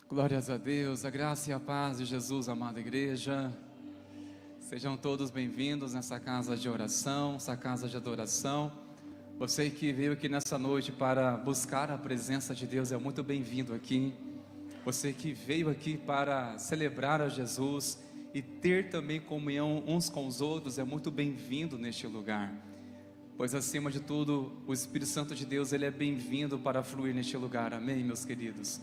Glórias a Deus, a graça e a paz de Jesus, amada igreja. Sejam todos bem-vindos nessa casa de oração, essa casa de adoração. Você que veio aqui nessa noite para buscar a presença de Deus é muito bem-vindo aqui. Você que veio aqui para celebrar a Jesus e ter também comunhão uns com os outros é muito bem-vindo neste lugar. Pois acima de tudo, o Espírito Santo de Deus, ele é bem-vindo para fluir neste lugar. Amém, meus queridos?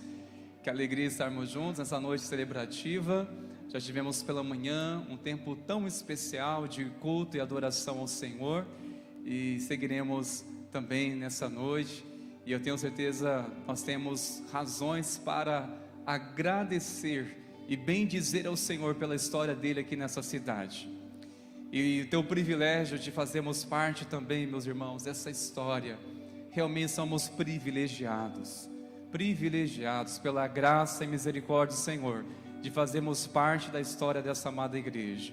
Que alegria estarmos juntos nessa noite celebrativa. Já tivemos pela manhã um tempo tão especial de culto e adoração ao Senhor, e seguiremos também nessa noite, e eu tenho certeza nós temos razões para agradecer e bendizer ao Senhor pela história dele aqui nessa cidade, e ter o privilégio de fazermos parte também, meus irmãos, dessa história. Realmente somos privilegiados pela graça e misericórdia do Senhor, de fazermos parte da história dessa amada igreja.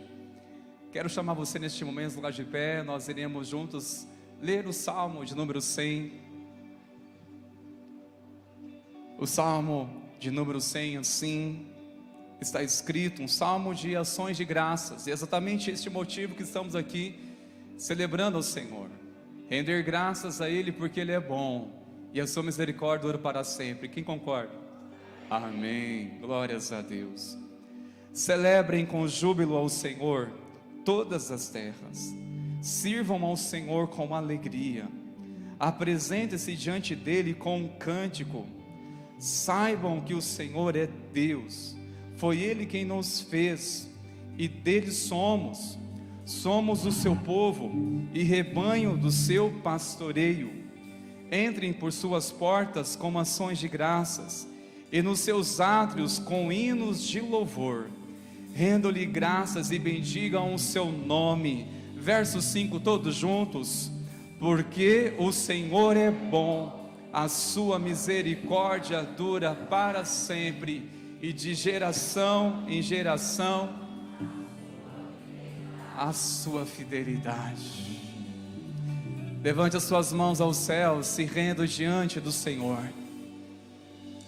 Quero chamar você neste momento, no lugar de pé. Nós iremos juntos ler o Salmo de número 100. O Salmo de número 100, assim está escrito, um salmo de ações de graças. E é exatamente este motivo que estamos aqui celebrando ao Senhor. Render graças a Ele porque Ele é bom e a sua misericórdia dura para sempre. Quem concorda? Amém, glórias a Deus. Celebrem com júbilo ao Senhor todas as terras, sirvam ao Senhor com alegria, apresentem-se diante dele com um cântico. Saibam que o Senhor é Deus, foi Ele quem nos fez, e dele somos o seu povo e rebanho do seu pastoreio. Entrem por suas portas com ações de graças, e nos seus átrios com hinos de louvor. Rendam-lhe graças e bendigam o seu nome. Verso 5, todos juntos. Porque o Senhor é bom, a sua misericórdia dura para sempre, e de geração em geração a sua fidelidade. Levante as suas mãos aos céus, se renda diante do Senhor.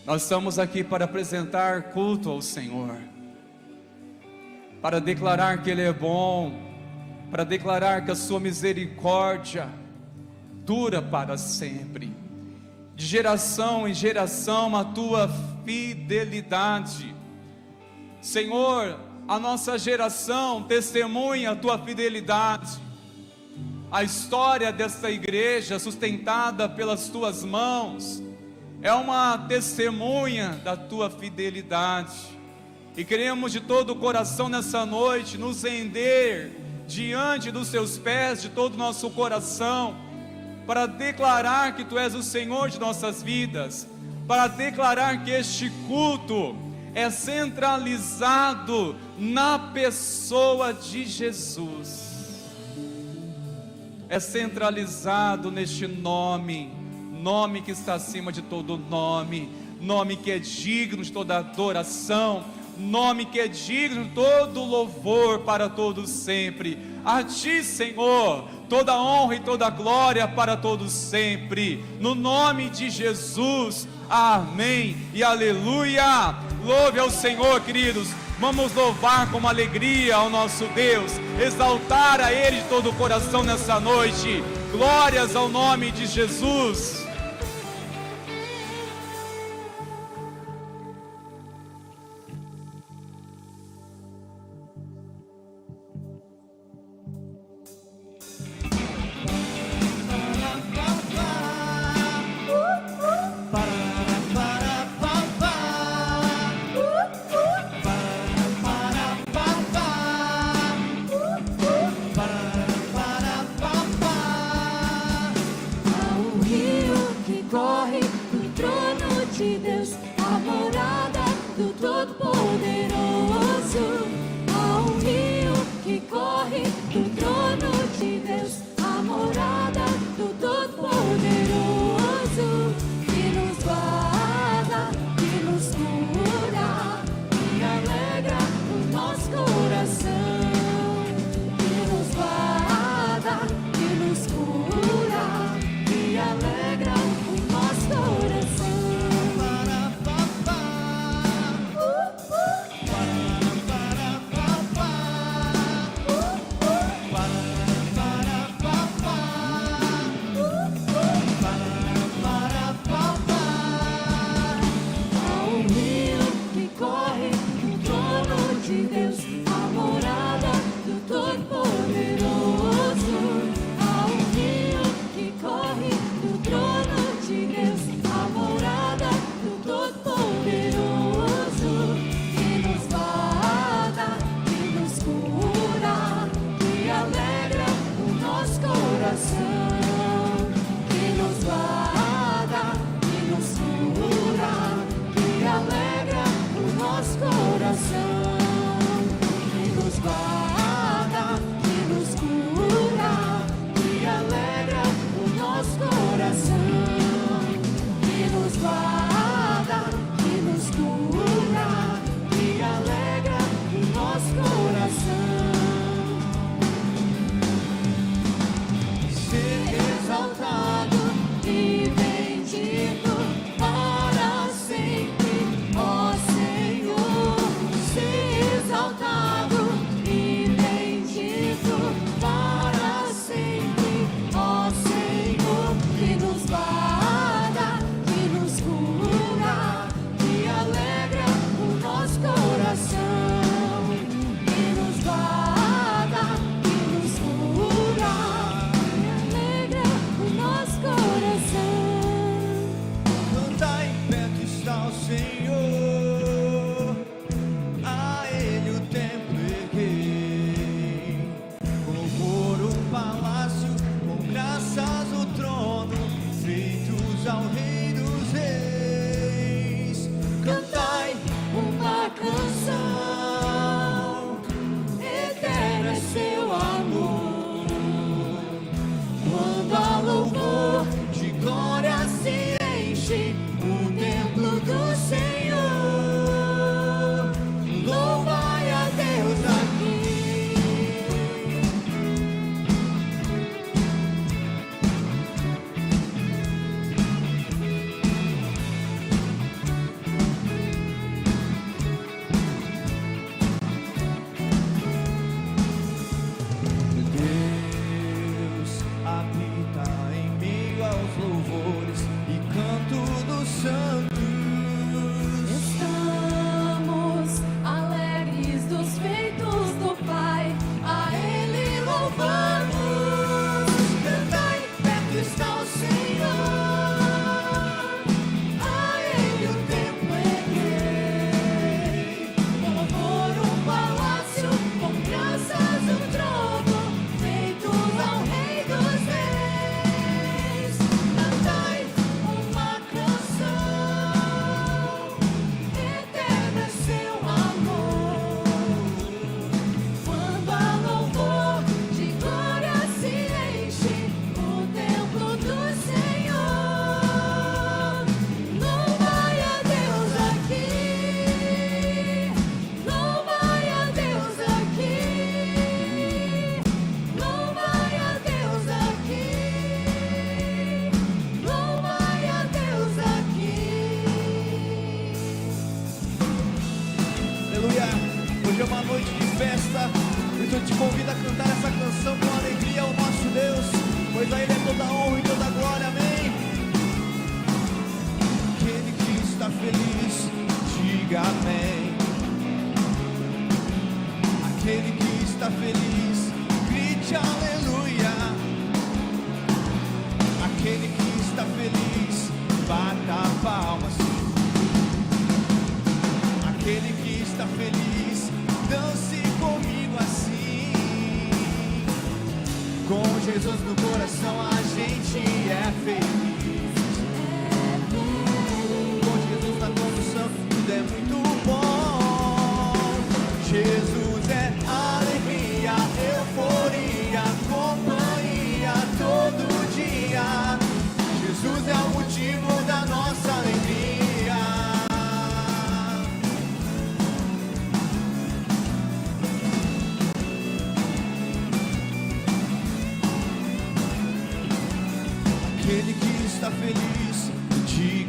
Nós estamos aqui para apresentar culto ao Senhor, para declarar que Ele é bom, para declarar que a sua misericórdia dura para sempre, de geração em geração a tua fidelidade. Senhor, a nossa geração testemunha a tua fidelidade. A história desta igreja, sustentada pelas tuas mãos, é uma testemunha da tua fidelidade. E queremos de todo o coração nessa noite nos render diante dos teus pés, de todo o nosso coração, para declarar que tu és o Senhor de nossas vidas, para declarar que este culto é centralizado na pessoa de Jesus. É centralizado neste nome que está acima de todo nome, nome que é digno de toda adoração, nome que é digno de todo louvor para todos sempre. A ti, Senhor, toda honra e toda glória para todos sempre, no nome de Jesus, amém e aleluia. Louve ao Senhor, queridos. Vamos louvar com alegria ao nosso Deus, exaltar a Ele de todo o coração nessa noite. Glórias ao nome de Jesus. Alegra o nosso coração.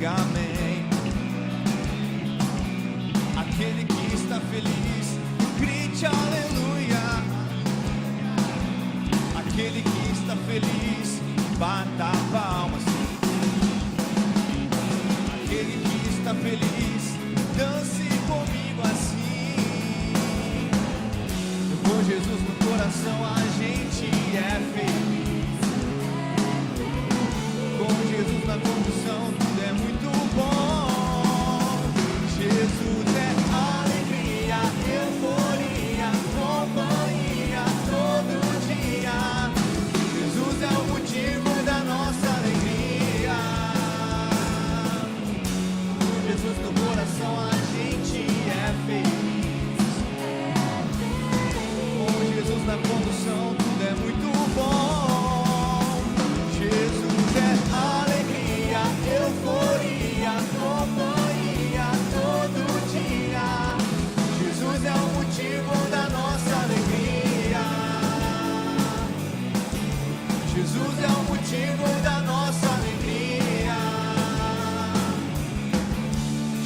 diga amém. Aquele que está feliz, grite aleluia. Aquele que está feliz, bata palmas. Aquele que está feliz, dance comigo assim. Com Jesus no coração a gente é feliz. Com Jesus na condução tudo é muito bom. Jesus é alegria, euforia, companhia todo dia. Jesus é o motivo da nossa alegria. Com Jesus no coração a gente é feliz. Com Jesus na condução tudo é muito bom. Jesus é alegria, euforia, companhia todo dia. Jesus é o motivo da nossa alegria. Jesus é o motivo da nossa alegria.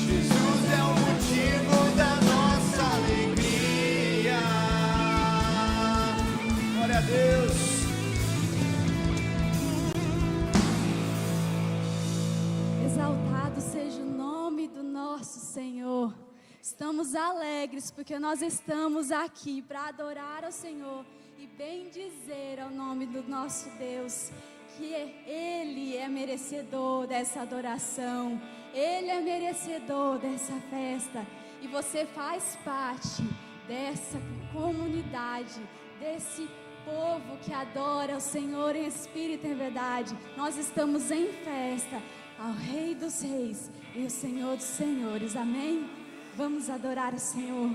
Jesus é o motivo da nossa alegria. Glória a Deus. Exaltado seja o nome do nosso Senhor. Estamos alegres porque nós estamos aqui para adorar ao Senhor e bendizer ao nome do nosso Deus, que Ele é merecedor dessa adoração, Ele é merecedor dessa festa, e você faz parte dessa comunidade, desse povo que adora o Senhor em espírito e em verdade. Nós estamos em festa ao Rei dos Reis e o Senhor dos Senhores, amém? Vamos adorar o Senhor.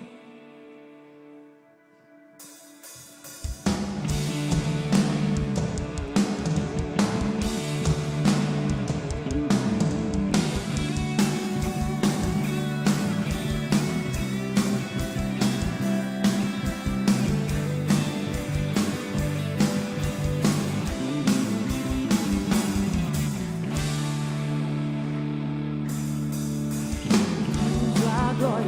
A glória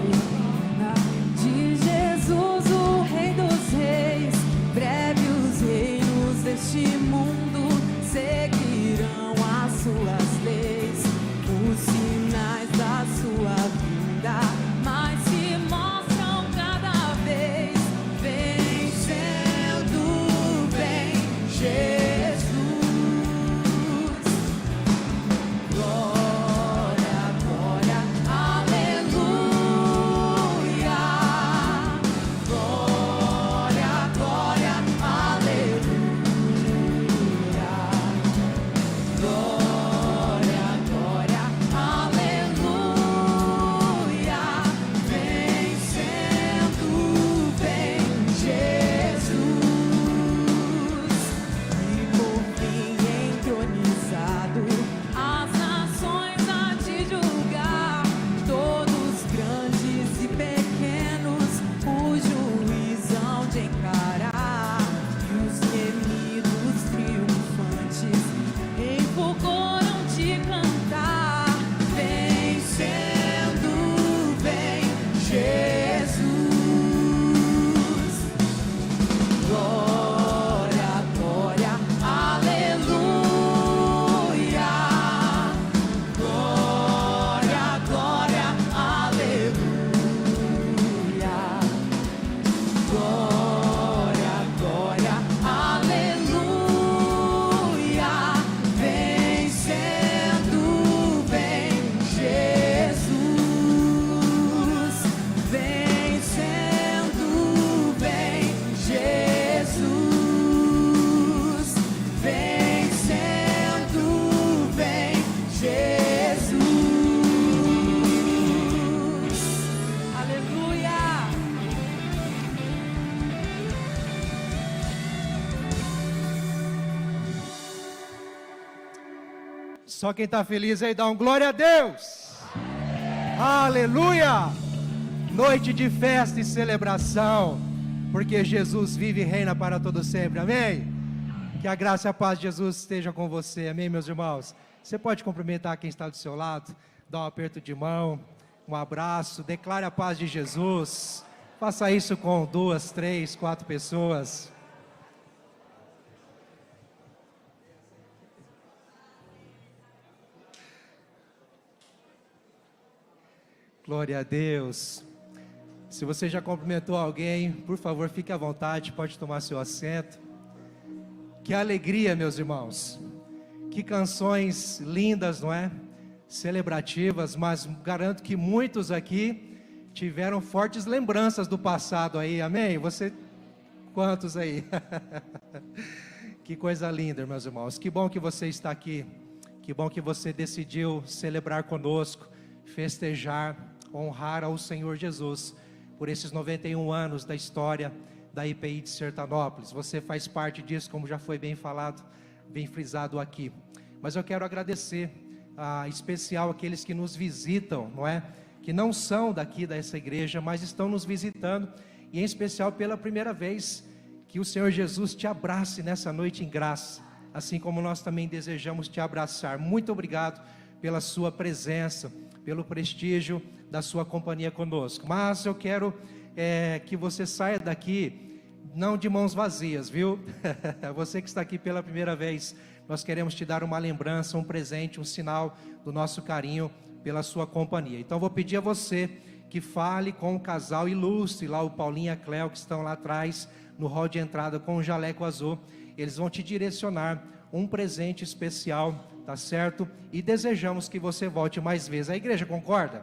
de Jesus, o Rei dos Reis. Breve os reinos deste mundo seguirão as suas leis, os sinais da sua vinda, mas se mostram cada vez vencendo bem Jesus. Glória, glória, aleluia. Glória, glória, aleluia. Glória, glória, aleluia. Vencendo bem Jesus. E por fim entronizado, as nações a te julgar, todos grandes e pequenos, o juiz hão de encarar. E os gemidos triunfantes em fulgor hão de cantar, vencendo bem Jesus. Glória, glória, aleluia. Glória, glória, aleluia. Glória, glória, aleluia. Vencendo bem Jesus. Vencendo bem Jesus. Vencendo bem Jesus. Aleluia. Só quem está feliz aí dá um glória a Deus. Aleluia. Noite de festa e celebração, porque Jesus vive e reina para todo sempre, amém? Que a graça e a paz de Jesus estejam com você, amém, meus irmãos? Você pode cumprimentar quem está do seu lado, dar um aperto de mão, um abraço, declare a paz de Jesus. Faça isso com 2, 3, 4 pessoas. Glória a Deus. Se você já cumprimentou alguém, por favor, fique à vontade, pode tomar seu assento. Que alegria, meus irmãos. Que canções lindas, não é? Celebrativas, mas garanto que muitos aqui tiveram fortes lembranças do passado aí, amém? Você, quantos aí? Que coisa linda, meus irmãos. Que bom que você está aqui. Que bom que você decidiu celebrar conosco, festejar, honrar ao Senhor Jesus por esses 91 anos da história da IPI de Sertanópolis. Você faz parte disso, como já foi bem falado, bem frisado aqui. Mas eu quero agradecer, em especial aqueles que nos visitam, não é? Que não são daqui dessa igreja, mas estão nos visitando, e em especial pela primeira vez, que o Senhor Jesus te abrace nessa noite em graça, assim como nós também desejamos te abraçar. Muito obrigado pela sua presença, pelo prestígio da sua companhia conosco. Mas eu quero que você saia daqui não de mãos vazias, viu? Você que está aqui pela primeira vez, nós queremos te dar uma lembrança, um presente, um sinal do nosso carinho pela sua companhia. Então vou pedir a você que fale com o casal ilustre, lá o Paulinho e a Cléo, que estão lá atrás, no hall de entrada com o jaleco azul. Eles vão te direcionar um presente especial, tá certo? E desejamos que você volte mais vezes. A igreja concorda?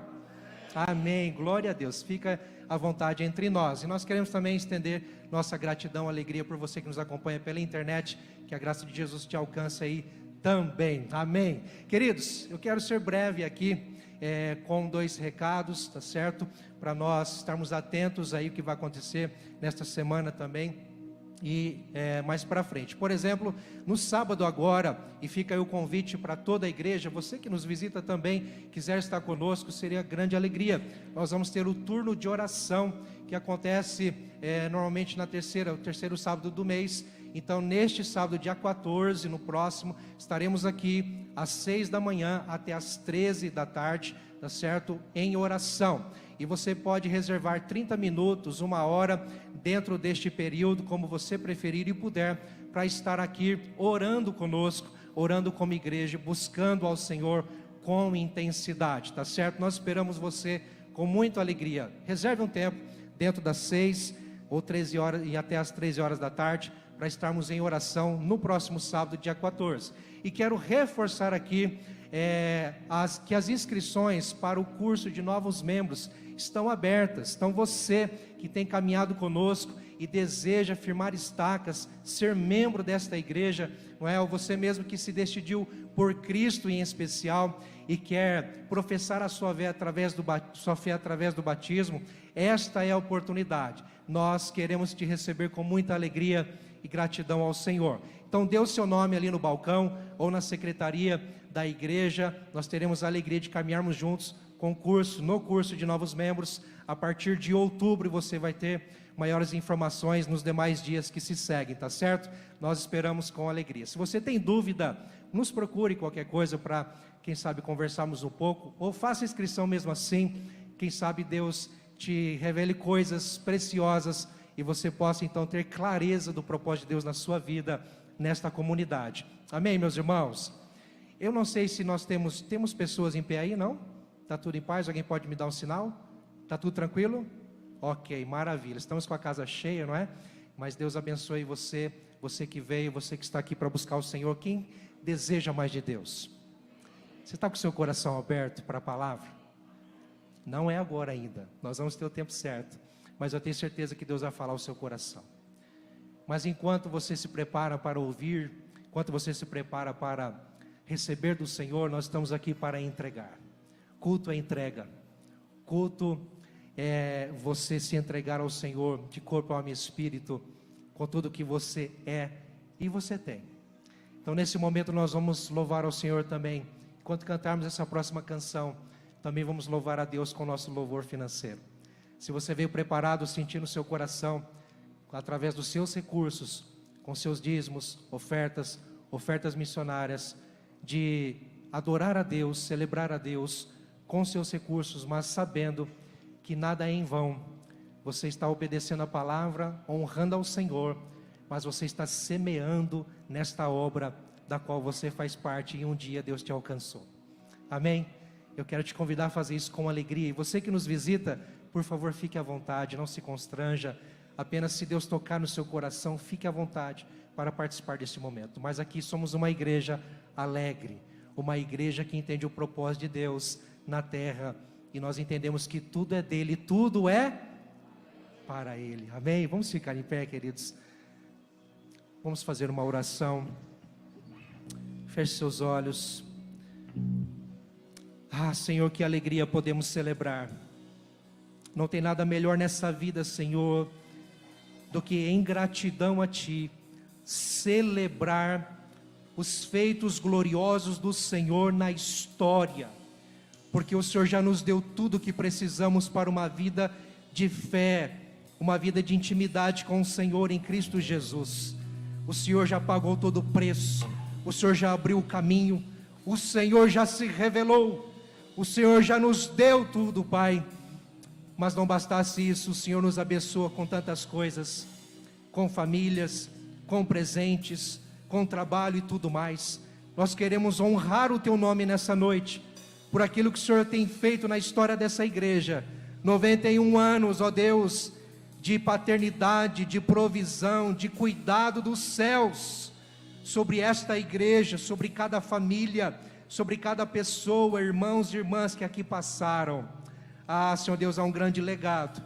Amém, glória a Deus. Fica à vontade entre nós. E nós queremos também estender nossa gratidão, alegria por você que nos acompanha pela internet. Que a graça de Jesus te alcance aí também. Amém. Queridos, eu quero ser breve aqui com 2 recados, tá certo? Para nós estarmos atentos aí o que vai acontecer nesta semana também. E mais para frente, por exemplo, no sábado agora, e fica aí o convite para toda a igreja, você que nos visita também, quiser estar conosco, seria grande alegria. Nós vamos ter o turno de oração, que acontece normalmente no terceiro sábado do mês. Então neste sábado, dia 14, no próximo, estaremos aqui às 6 da manhã até às 13 da tarde, tá certo? Em oração. E você pode reservar 30 minutos, 1 hora, dentro deste período, como você preferir e puder, para estar aqui orando conosco, orando como igreja, buscando ao Senhor com intensidade, tá certo? Nós esperamos você com muita alegria. Reserve um tempo, dentro das 6 ou 13 horas e até as 13 horas da tarde, para estarmos em oração no próximo sábado, dia 14. E quero reforçar aqui que as inscrições para o curso de novos membros estão abertas. Então você que tem caminhado conosco e deseja firmar estacas, ser membro desta igreja, não é? Ou você mesmo que se decidiu por Cristo em especial e quer professar a sua fé através do batismo, esta é a oportunidade. Nós queremos te receber com muita alegria e gratidão ao Senhor. Então dê o seu nome ali no balcão ou na secretaria da igreja. Nós teremos a alegria de caminharmos juntos no curso de novos membros. A partir de outubro você vai ter maiores informações nos demais dias que se seguem, tá certo? Nós esperamos com alegria. Se você tem dúvida, nos procure qualquer coisa para, quem sabe, conversarmos um pouco, ou faça inscrição mesmo assim. Quem sabe Deus te revele coisas preciosas e você possa então ter clareza do propósito de Deus na sua vida, nesta comunidade. Amém, meus irmãos? Eu não sei se nós temos pessoas em pé aí, não? Está tudo em paz? Alguém pode me dar um sinal? Está tudo tranquilo? Ok, maravilha. Estamos com a casa cheia, não é? Mas Deus abençoe você, você que veio, você que está aqui para buscar o Senhor. Quem deseja mais de Deus? Você está com o seu coração aberto para a palavra? Não é agora ainda. Nós vamos ter o tempo certo. Mas eu tenho certeza que Deus vai falar ao seu coração. Mas enquanto você se prepara para ouvir, enquanto você se prepara para receber do Senhor, nós estamos aqui para entregar. Culto é entrega. Culto é você se entregar ao Senhor de corpo, alma e espírito, com tudo que você é e você tem. Então nesse momento nós vamos louvar ao Senhor também. Enquanto cantarmos essa próxima canção, também vamos louvar a Deus com o nosso louvor financeiro. Se você veio preparado, sentindo o seu coração, através dos seus recursos, com seus dízimos, ofertas missionárias, de adorar a Deus, celebrar a Deus com seus recursos, mas sabendo que nada é em vão. Você está obedecendo a palavra, honrando ao Senhor, mas você está semeando nesta obra da qual você faz parte e um dia Deus te alcançou. Amém? Eu quero te convidar a fazer isso com alegria. E você que nos visita, por favor, fique à vontade, não se constranja. Apenas se Deus tocar no seu coração, fique à vontade para participar desse momento. Mas aqui somos uma igreja alegre, uma igreja que entende o propósito de Deus na terra, e nós entendemos que tudo é dele, tudo é para ele. Amém? Vamos ficar em pé, queridos. Vamos fazer uma oração. Feche seus olhos. Ah, Senhor, que alegria podemos celebrar. Não tem nada melhor nessa vida, Senhor, do que em gratidão a Ti, celebrar os feitos gloriosos do Senhor na história, porque o Senhor já nos deu tudo o que precisamos para uma vida de fé, uma vida de intimidade com o Senhor em Cristo Jesus. O Senhor já pagou todo o preço, o Senhor já abriu o caminho, o Senhor já se revelou, o Senhor já nos deu tudo, Pai. Mas não bastasse isso, o Senhor nos abençoa com tantas coisas, com famílias, com presentes, com trabalho e tudo mais. Nós queremos honrar o Teu nome nessa noite, por aquilo que o Senhor tem feito na história dessa igreja. 91 anos, ó Deus, de paternidade, de provisão, de cuidado dos céus, sobre esta igreja, sobre cada família, sobre cada pessoa, irmãos e irmãs que aqui passaram. Ah, Senhor Deus, há um grande legado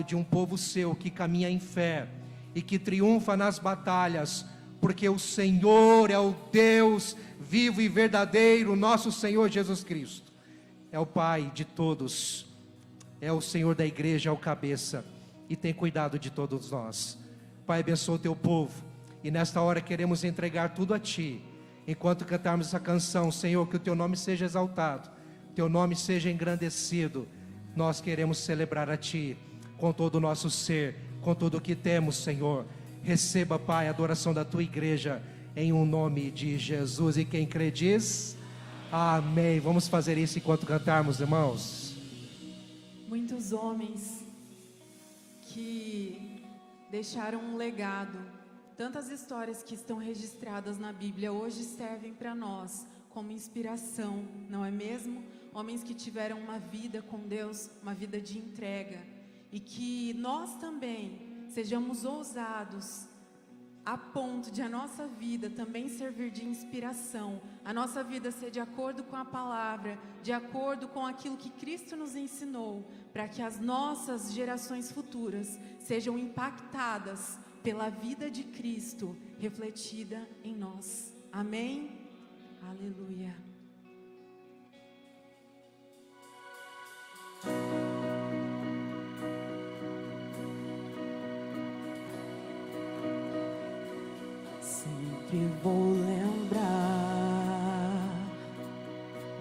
de um povo seu que caminha em fé e que triunfa nas batalhas, porque o Senhor é o Deus vivo e verdadeiro, nosso Senhor Jesus Cristo é o Pai de todos, é o Senhor da igreja, é o cabeça, e tem cuidado de todos nós. Pai, abençoa o Teu povo, e nesta hora queremos entregar tudo a Ti, enquanto cantarmos essa canção. Senhor, que o Teu nome seja exaltado, Teu nome seja engrandecido. Nós queremos celebrar a Ti, com todo o nosso ser, com tudo o que temos, Senhor. Receba, Pai, a adoração da Tua igreja, em um nome de Jesus. E quem crê diz, amém. Vamos fazer isso enquanto cantarmos, irmãos. Muitos homens que deixaram um legado, tantas histórias que estão registradas na Bíblia, hoje servem para nós como inspiração, não é mesmo? Homens que tiveram uma vida com Deus, uma vida de entrega, e que nós também sejamos ousados a ponto de a nossa vida também servir de inspiração, a nossa vida ser de acordo com a palavra, de acordo com aquilo que Cristo nos ensinou, para que as nossas gerações futuras sejam impactadas pela vida de Cristo refletida em nós. Amém? Aleluia. Sempre vou lembrar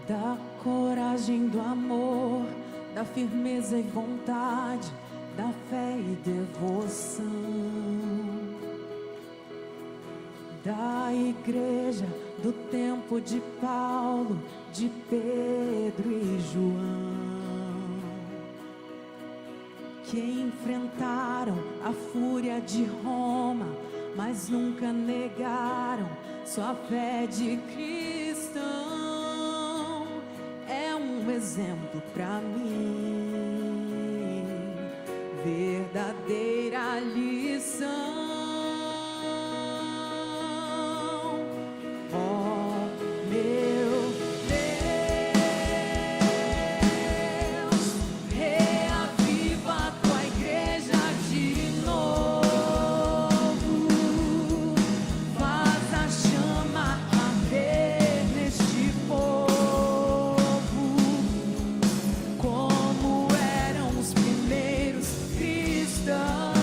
da coragem, do amor, da firmeza e vontade, da fé e devoção, da igreja, do tempo de Paulo, de Pedro e João, que enfrentaram a fúria de Roma, mas nunca negaram sua fé de cristão. É um exemplo para mim, verdadeira lição. Oh, meu Deus, reaviva a tua igreja de novo, faz a chama arder neste povo, como eram os primeiros cristãos.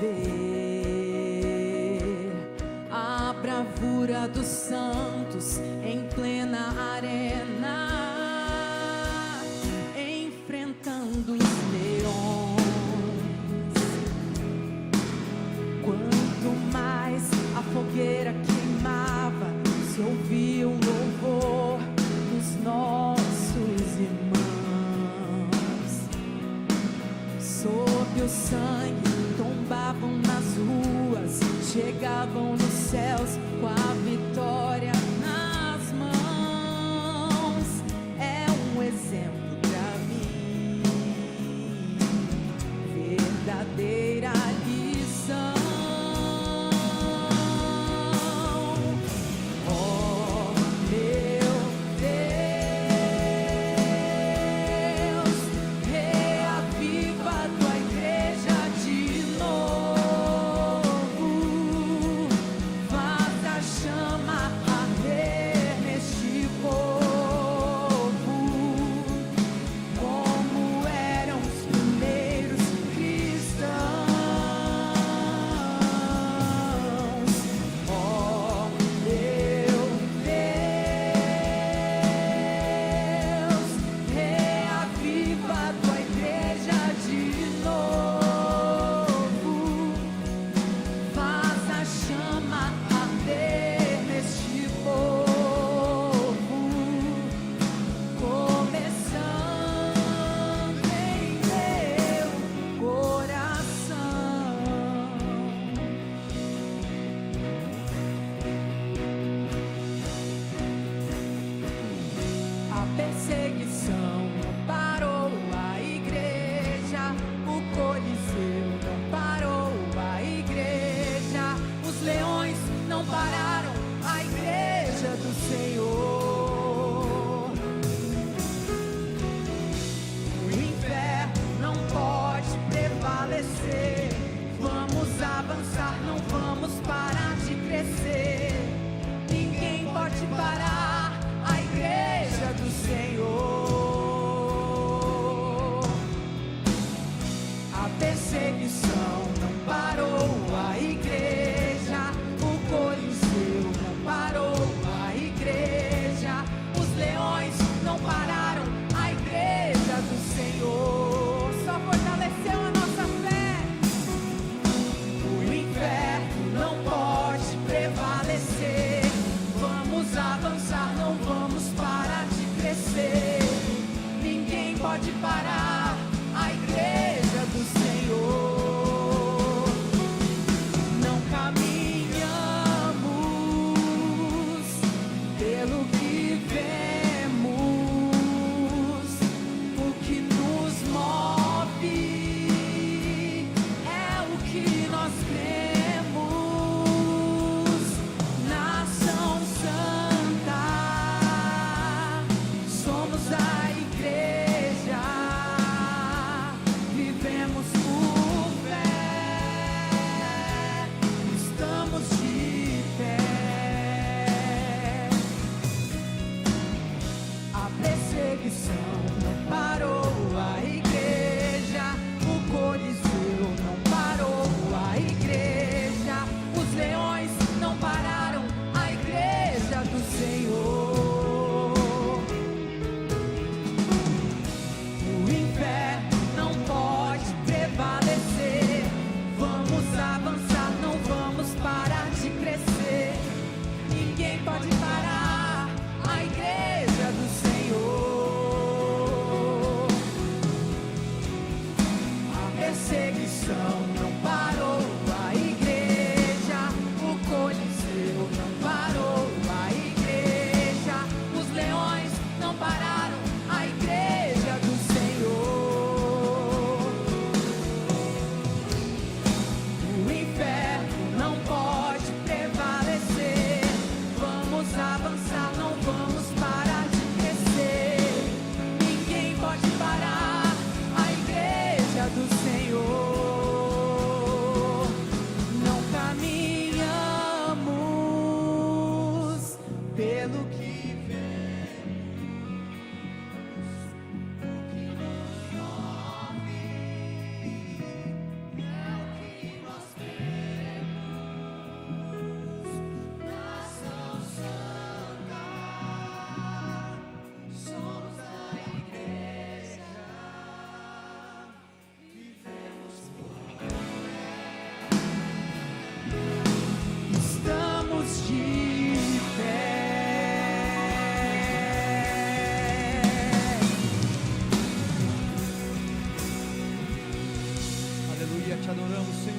ver a bravura dos santos em plena arena, enfrentando os leões. Quanto mais a fogueira queimava, se ouvia um louvor dos nossos irmãos. Sob o sangue tombavam nas ruas, chegavam nos céus com a vitória nas mãos. É um exemplo pra mim, verdadeira lição. Oh, meu Deus, reaviva a tua igreja de novo, faz a chama arder neste povo, como eram os primeiros cristãos. Oh, meu Deus, reaviva a tua igreja de novo, faz a chama arder neste povo, começando em meu coração. A perseguição não parou a igreja, o Coliseu não parou a igreja, os leões não pararam a igreja do Senhor. O inferno não pode prevalecer. Vamos avançar, não vamos parar de crescer. Ninguém pode parar a igreja do Senhor.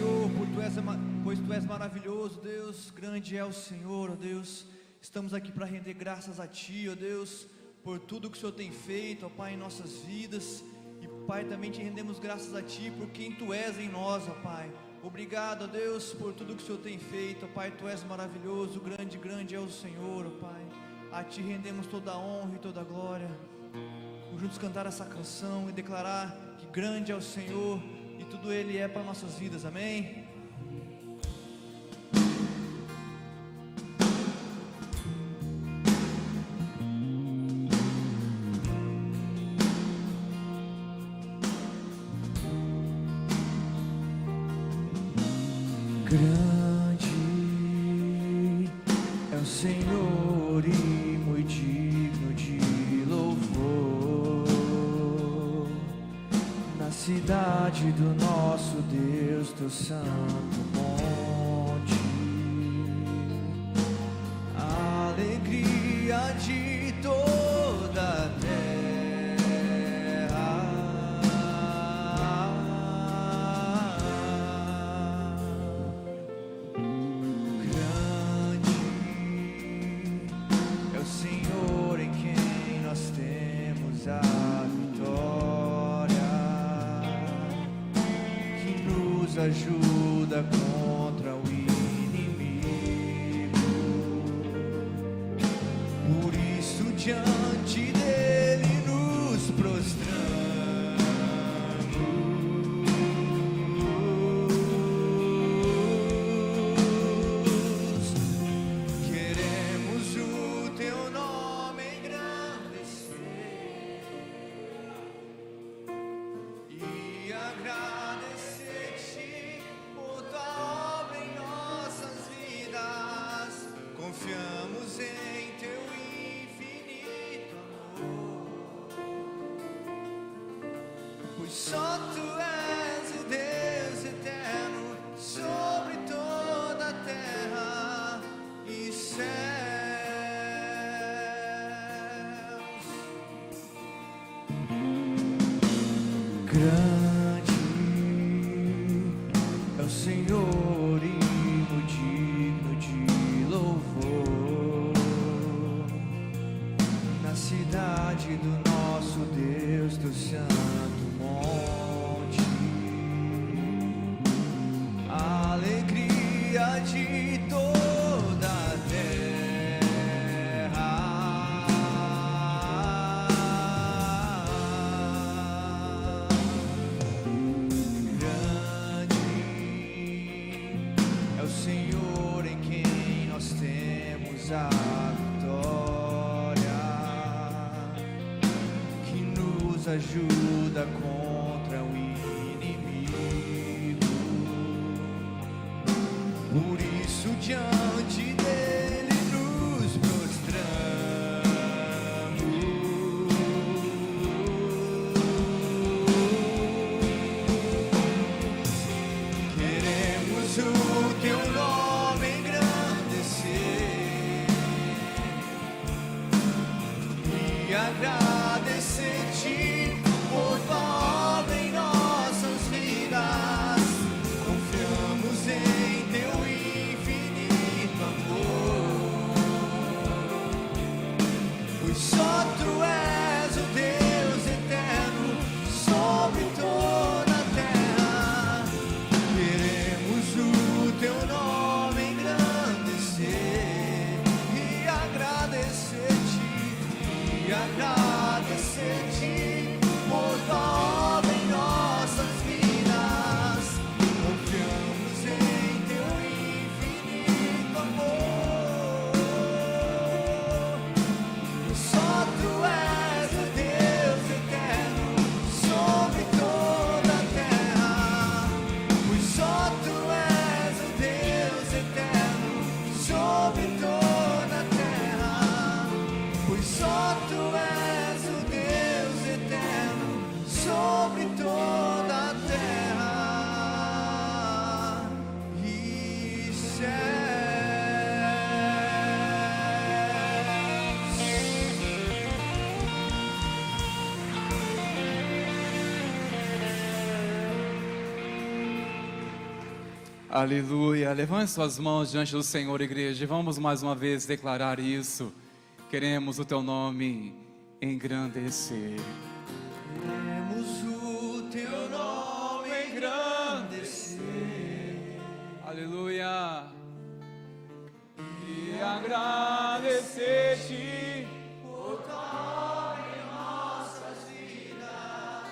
Senhor, pois Tu és maravilhoso, Deus. Grande é o Senhor, ó Deus. Estamos aqui para render graças a Ti, ó Deus, por tudo que o Senhor tem feito, ó Pai, em nossas vidas. E Pai, também te rendemos graças a Ti por quem Tu és em nós, ó Pai. Obrigado, ó Deus, por tudo que o Senhor tem feito, ó Pai. Tu és maravilhoso, grande, grande é o Senhor, ó Pai. A Ti rendemos toda a honra e toda a glória. Vamos juntos cantar essa canção e declarar que grande é o Senhor e tudo Ele é para nossas vidas, amém? Grande é o Senhor e muito digno de louvor, na cidade do nosso Deus, do santo monte. A alegria de toda a terra. Senhor, em quem nós temos a vitória, que nos ajuda contra o inimigo. Por isso diante dele nos prostramos. Confiamos em Teu infinito amor, pois só Tu és o Deus eterno sobre toda a terra e céus. Grande é o Senhor e muito digno de louvor, na cidade do nosso Deus, do santo monte. A alegria de toda a terra. Grande é o Senhor em quem nós temos a vitória, que nos ajuda contra o inimigo. Por isso diante dele nos prostramos. Queremos o Teu nome engrandecer e agradecer-te por Tua obra em nossas vidas. Confiamos em Teu infinito amor, pois só Tu és o Deus eterno sobre toda a terra. Queremos o Teu Aleluia. Levante suas mãos diante do Senhor, igreja, e vamos mais uma vez declarar isso. Queremos o teu nome engrandecer. Queremos o teu nome engrandecer. Aleluia. E agradecer-te Por tua em nossas vidas,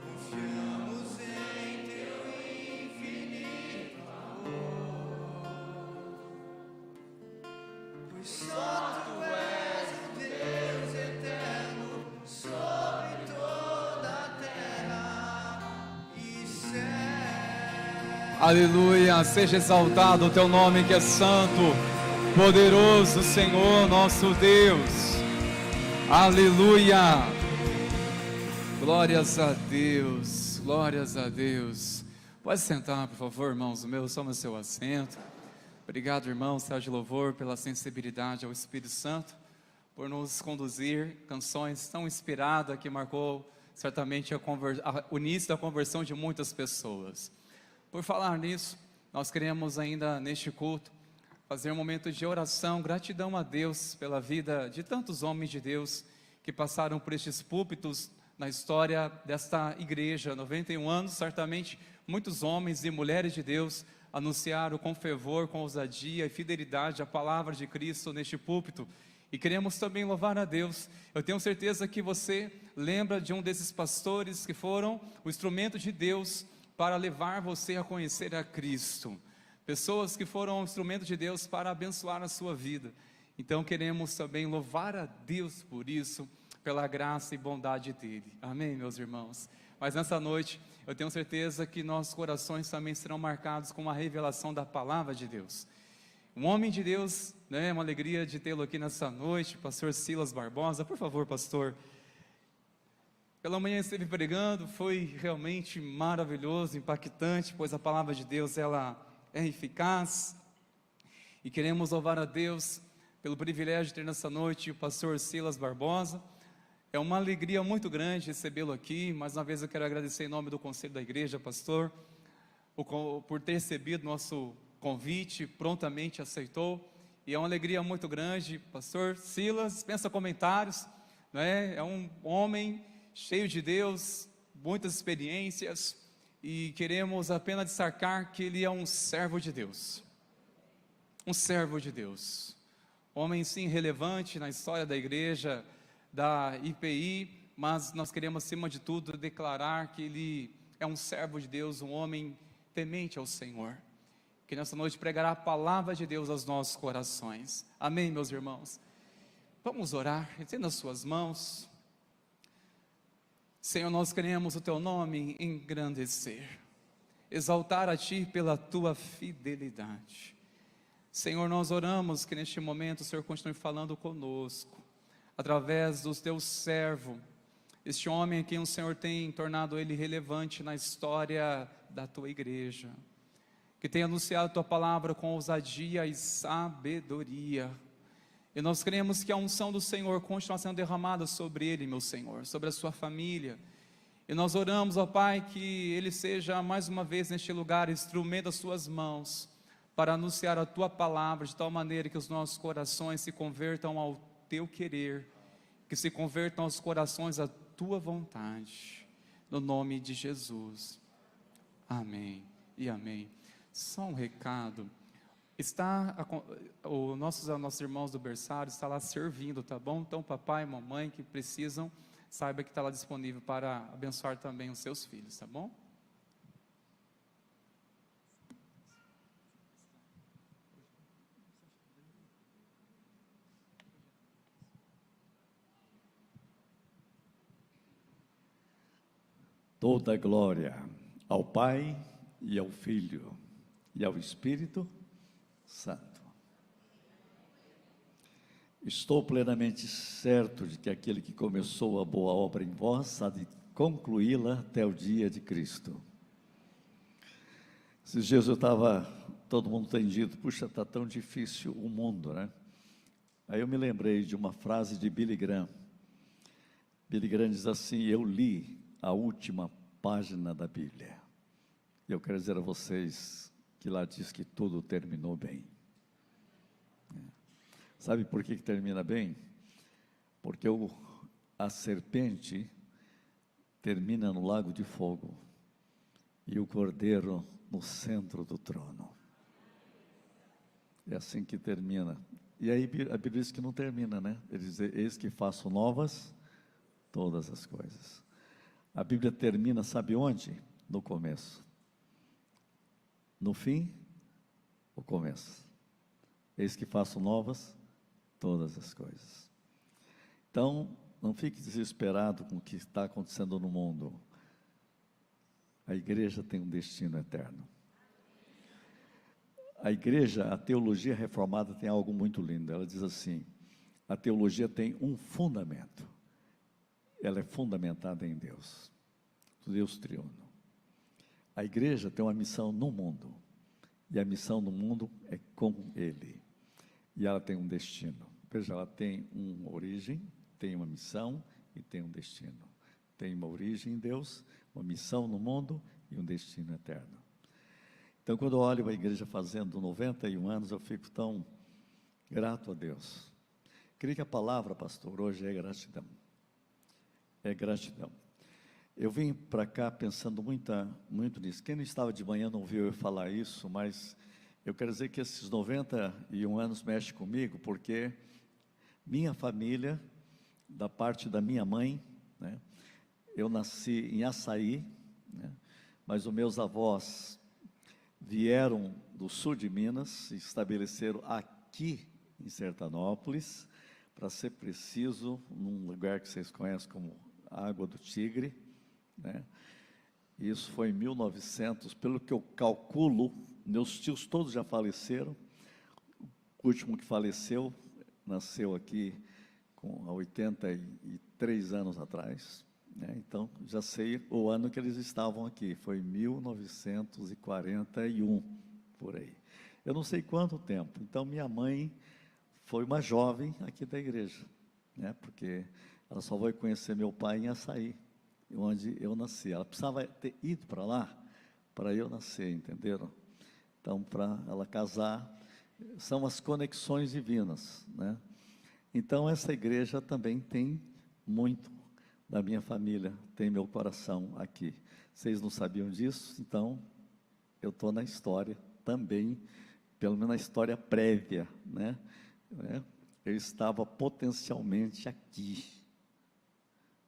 confiamos em teu infinito amor. Pois só tu és o Deus eterno sobre toda a terra e céu. Aleluia, seja exaltado o teu nome que é santo, poderoso Senhor nosso Deus. Aleluia. Glórias a Deus, glórias a Deus. Pode sentar, por favor, irmãos meus, toma seu assento. Obrigado, irmão Sérgio Louvor, pela sensibilidade ao Espírito Santo, por nos conduzir canções tão inspiradas que marcou certamente o início da conversão de muitas pessoas. Por falar nisso, nós queremos ainda neste culto fazer um momento de oração, gratidão a Deus pela vida de tantos homens de Deus que passaram por estes púlpitos na história desta igreja, 91 anos, certamente muitos homens e mulheres de Deus anunciaram com fervor, com ousadia e fidelidade a palavra de Cristo neste púlpito, e queremos também louvar a Deus. Eu tenho certeza que você lembra de um desses pastores que foram o instrumento de Deus para levar você a conhecer a Cristo. Pessoas que foram instrumento de Deus para abençoar a sua vida. Então queremos também louvar a Deus por isso, pela graça e bondade dEle. Amém, meus irmãos? Mas nessa noite, eu tenho certeza que nossos corações também serão marcados com uma revelação da palavra de Deus. Um homem de Deus, né? Uma alegria de tê-lo aqui nessa noite, pastor Silas Barbosa. Por favor, pastor. Pela manhã esteve pregando, foi realmente maravilhoso, impactante, pois a palavra de Deus, ela é eficaz, e queremos louvar a Deus pelo privilégio de ter nessa noite o pastor Silas Barbosa. É uma alegria muito grande recebê-lo aqui. Mais uma vez eu quero agradecer em nome do conselho da igreja, pastor, por ter recebido nosso convite, prontamente aceitou, e é uma alegria muito grande. Pastor Silas, dispensa comentários, né? É um homem cheio de Deus, muitas experiências, e queremos apenas destacar que ele é um servo de Deus. Um servo de Deus. Homem sim relevante na história da igreja, da IPI, mas nós queremos acima de tudo declarar que ele é um servo de Deus, um homem temente ao Senhor, que nessa noite pregará a palavra de Deus aos nossos corações. Amém, meus irmãos? Vamos orar, estenda as suas mãos. Senhor, nós queremos o teu nome engrandecer, exaltar a ti pela tua fidelidade. Senhor, nós oramos que neste momento o Senhor continue falando conosco, através do teu servo, este homem a quem o Senhor tem tornado ele relevante na história da tua igreja, que tem anunciado a tua palavra com ousadia e sabedoria. E nós queremos que a unção do Senhor continue sendo derramada sobre ele, meu Senhor, sobre a sua família. E nós oramos, ó Pai, que ele seja mais uma vez neste lugar instrumento das suas mãos, para anunciar a tua palavra de tal maneira que os nossos corações se convertam ao teu querer, que se convertam aos corações à tua vontade, no nome de Jesus. Amém e amém. Só um recado. Nossos irmãos do berçário estão lá servindo, tá bom? Então papai e mamãe que precisam, saiba que está lá disponível para abençoar também os seus filhos, tá bom? Toda glória ao Pai e ao Filho e ao Espírito Santo. Estou plenamente certo de que aquele que começou a boa obra em vós há de concluí-la até o dia de Cristo. Esses dias todo mundo tem dito, puxa, está tão difícil o mundo, né? Aí eu me lembrei de uma frase de Billy Graham. Billy Graham diz assim: eu li a última página da Bíblia. E eu quero dizer a vocês, que lá diz que tudo terminou bem. Sabe por que termina bem? Porque a serpente termina no lago de fogo e o cordeiro no centro do trono. É assim que termina. E aí a Bíblia diz que não termina, né? Ele diz: eis que faço novas todas as coisas. A Bíblia termina, sabe onde? No começo. No fim, o começo. Eis que faço novas todas as coisas. Então, não fique desesperado com o que está acontecendo no mundo. A igreja tem um destino eterno. A igreja, a teologia reformada tem algo muito lindo. Ela diz assim: a teologia tem um fundamento. Ela é fundamentada em Deus, Deus triuno. A igreja tem uma missão no mundo, e a missão no mundo é com Ele, e ela tem um destino. Veja, ela tem uma origem, tem uma missão e tem um destino. Tem uma origem em Deus, uma missão no mundo e um destino eterno. Então, quando eu olho a igreja fazendo 91 anos, eu fico tão grato a Deus. Creio que a palavra, pastor, hoje é gratidão. É gratidão. Eu vim para cá pensando muito nisso. Quem não estava de manhã não viu eu falar isso, mas eu quero dizer que esses 91 anos mexem comigo, porque minha família, da parte da minha mãe, né, eu nasci em Açaí, né, mas os meus avós vieram do sul de Minas, se estabeleceram aqui em Sertanópolis, para ser preciso, num lugar que vocês conhecem como Água do Tigre, né? Isso foi em 1900, pelo que eu calculo, meus tios todos já faleceram. O último que faleceu nasceu aqui há 83 anos atrás, né? Então já sei o ano que eles estavam aqui, foi 1941, por aí. Eu não sei quanto tempo. Então minha mãe foi uma jovem aqui da igreja, né? Porque ela só vai conhecer meu pai em Açaí, onde eu nasci. Ela precisava ter ido para lá, para eu nascer, entenderam? Então, para ela casar, são as conexões divinas, né? Então, essa igreja também tem muito da minha família, tem meu coração aqui. Vocês não sabiam disso? Então, eu estou na história também, pelo menos na história prévia, né? Eu estava potencialmente aqui,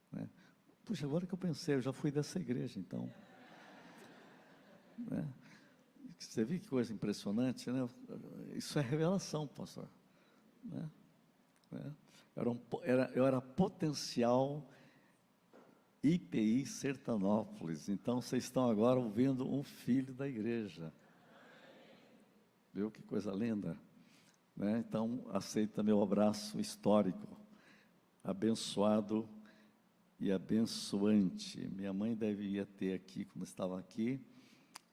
né? Puxa, agora que eu pensei, eu já fui dessa igreja, então, né? Você viu que coisa impressionante, né? Isso é revelação, pastor, né? Eu era potencial IPI Sertanópolis. Então vocês estão agora ouvindo um filho da igreja. Viu que coisa linda, né? Então aceita meu abraço histórico, abençoado e abençoante. Minha mãe devia ter aqui, quando estava aqui,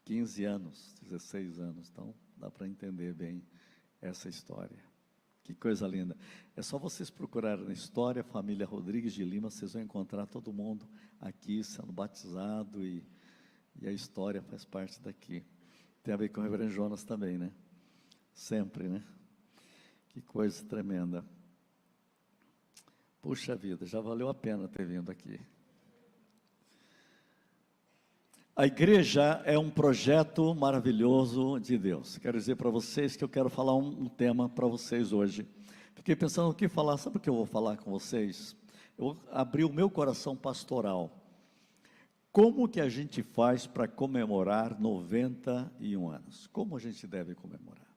15 anos, 16 anos. Então dá para entender bem essa história. Que coisa linda. É só vocês procurarem na história, família Rodrigues de Lima, vocês vão encontrar todo mundo aqui sendo batizado, e a história faz parte daqui. Tem a ver com o reverendo Jonas também, né? Sempre, né? Que coisa tremenda. Puxa vida, já valeu a pena ter vindo aqui. A igreja é um projeto maravilhoso de Deus. Quero dizer para vocês que eu quero falar um tema para vocês hoje. Fiquei pensando o que falar. Sabe o que eu vou falar com vocês? Eu vou abrir o meu coração pastoral. Como que a gente faz para comemorar 91 anos? Como a gente deve comemorar?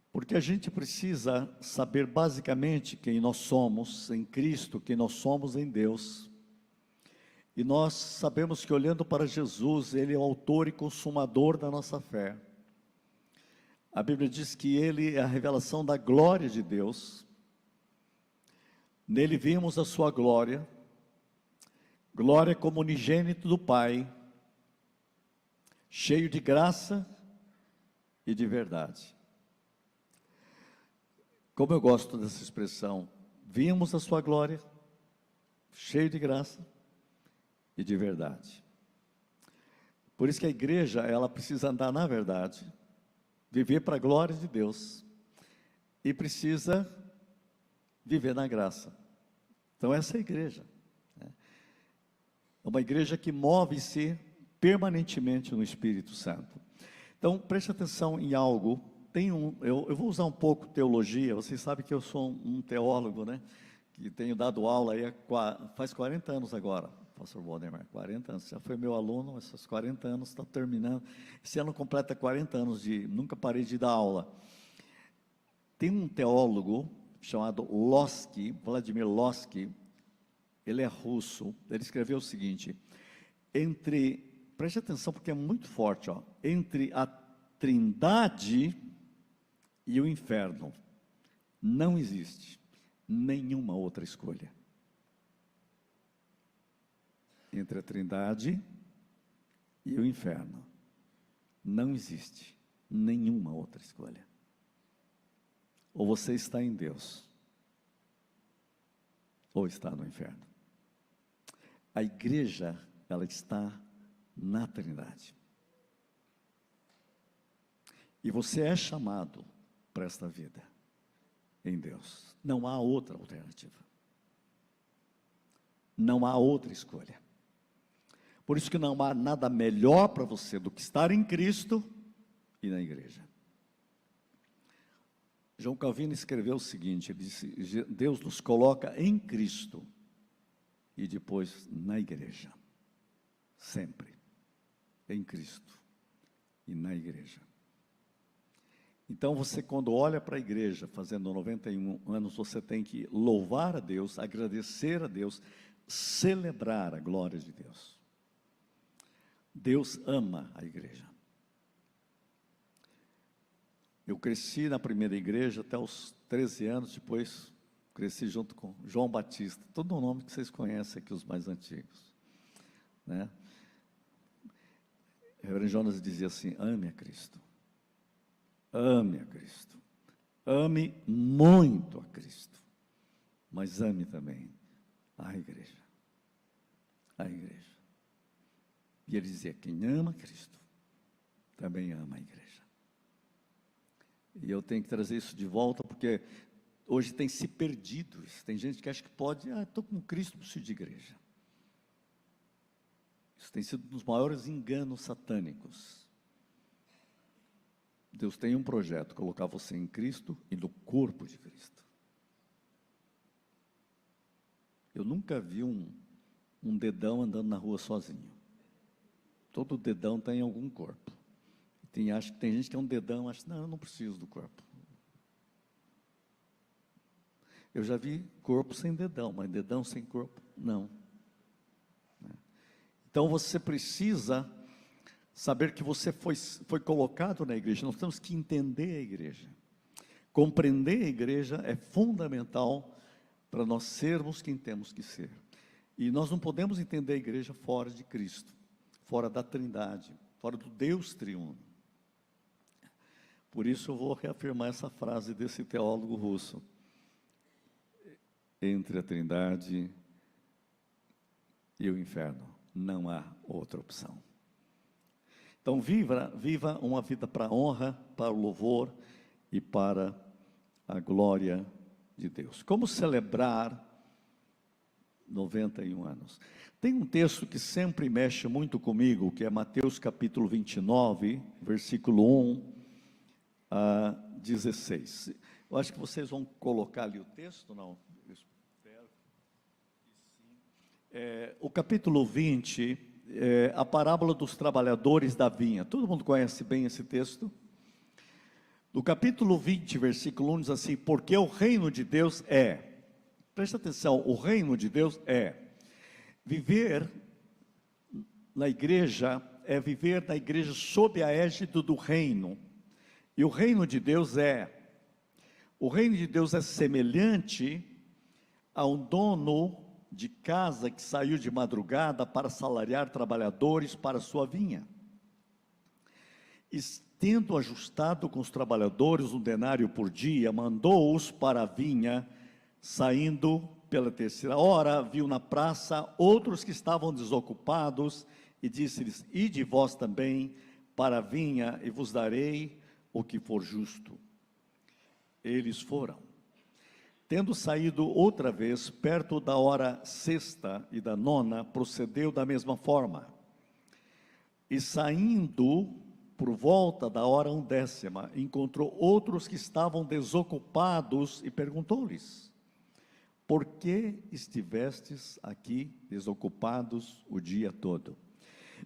Porque a gente precisa saber basicamente quem nós somos em Cristo, quem nós somos em Deus. E nós sabemos que, olhando para Jesus, Ele é o autor e consumador da nossa fé. A Bíblia diz que Ele é a revelação da glória de Deus. Nele vimos a sua glória, glória como unigênito do Pai, cheio de graça e de verdade. Como eu gosto dessa expressão, vimos a sua glória, cheio de graça e de verdade. Por isso que a igreja, ela precisa andar na verdade, viver para a glória de Deus, e precisa viver na graça. Então essa é a igreja, né? É uma igreja que move-se permanentemente no Espírito Santo. Então preste atenção em algo. Eu vou usar um pouco teologia. Vocês sabem que eu sou um teólogo, né? Que tenho dado aula aí faz 40 anos agora, pastor Waldemar, 40 anos, já foi meu aluno, esses 40 anos, está terminando, esse ano completa 40 anos nunca parei de dar aula. Tem um teólogo chamado Lossky, Vladimir Lossky, ele é russo, ele escreveu o seguinte, preste atenção porque é muito forte, ó, entre a Trindade e o inferno, não existe nenhuma outra escolha. Entre a Trindade e o inferno, não existe nenhuma outra escolha. Ou você está em Deus, ou está no inferno. A igreja, ela está na Trindade. E você é chamado para esta vida em Deus. Não há outra alternativa. Não há outra escolha. Por isso que não há nada melhor para você do que estar em Cristo e na igreja. João Calvino escreveu o seguinte, ele disse, Deus nos coloca em Cristo e depois na igreja. Sempre. Em Cristo e na igreja. Então você, quando olha para a igreja, fazendo 91 anos, você tem que louvar a Deus, agradecer a Deus, celebrar a glória de Deus. Deus ama a igreja. Eu cresci na primeira igreja até os 13 anos, depois cresci junto com João Batista, todo o nome que vocês conhecem aqui, os mais antigos, né? O reverendo Jonas dizia assim, ame a Cristo. Ame a Cristo, ame muito a Cristo, mas ame também a igreja, a igreja. E ele dizia, quem ama Cristo, também ama a igreja. E eu tenho que trazer isso de volta, porque hoje tem se perdido isso. Tem gente que acha que pode, estou com Cristo, preciso de igreja. Isso tem sido um dos maiores enganos satânicos. Deus tem um projeto, colocar você em Cristo e no corpo de Cristo. Eu nunca vi um dedão andando na rua sozinho. Todo dedão está em algum corpo. Acho que tem gente que é um dedão, acha, não, eu não preciso do corpo. Eu já vi corpo sem dedão, mas dedão sem corpo, não. Então você precisa saber que você foi colocado na igreja. Nós temos que entender a igreja. Compreender a igreja é fundamental para nós sermos quem temos que ser. E nós não podemos entender a igreja fora de Cristo, fora da Trindade, fora do Deus triuno. Por isso eu vou reafirmar essa frase desse teólogo russo. Entre a Trindade e o inferno, não há outra opção. Então, viva uma vida para a honra, para o louvor e para a glória de Deus. Como celebrar 91 anos? Tem um texto que sempre mexe muito comigo, que é Mateus capítulo 29, versículo 1 a 16. Eu acho que vocês vão colocar ali o texto, não? Eu espero que sim. O capítulo 20... a parábola dos trabalhadores da vinha. Todo mundo conhece bem esse texto? No capítulo 20, versículo 1, diz assim, porque o reino de Deus presta atenção, o reino de Deus viver na igreja, viver na igreja sob a égide do reino, e o reino de Deus é semelhante a um dono de casa que saiu de madrugada para salariar trabalhadores para sua vinha. E tendo ajustado com os trabalhadores 1 denário por dia, mandou-os para a vinha, saindo pela terceira hora, viu na praça outros que estavam desocupados e disse-lhes: ide vós também para a vinha, e vos darei o que for justo. Eles foram. Tendo saído outra vez, perto da hora sexta e da nona, procedeu da mesma forma. E saindo por volta da hora 10ª, encontrou outros que estavam desocupados e perguntou-lhes: por que estivestes aqui desocupados o dia todo?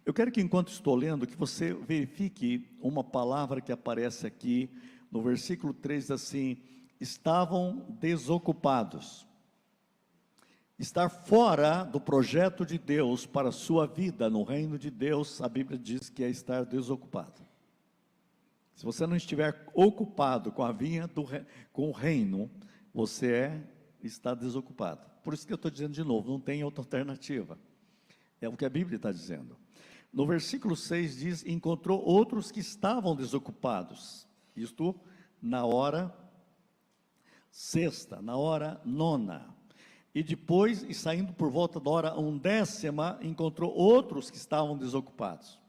Eu quero que, enquanto estou lendo, que você verifique uma palavra que aparece aqui no versículo 3, diz assim: estavam desocupados. Estar fora do projeto de Deus para a sua vida no reino de Deus, a Bíblia diz que é estar desocupado. Se você não estiver ocupado com a vinha com o reino, você está desocupado. Por isso que eu estou dizendo de novo, não tem outra alternativa. É o que a Bíblia está dizendo. No versículo 6 diz: encontrou outros que estavam desocupados, isto na hora sexta, na hora nona. E depois, e saindo por volta da hora 10ª, encontrou outros que estavam desocupados.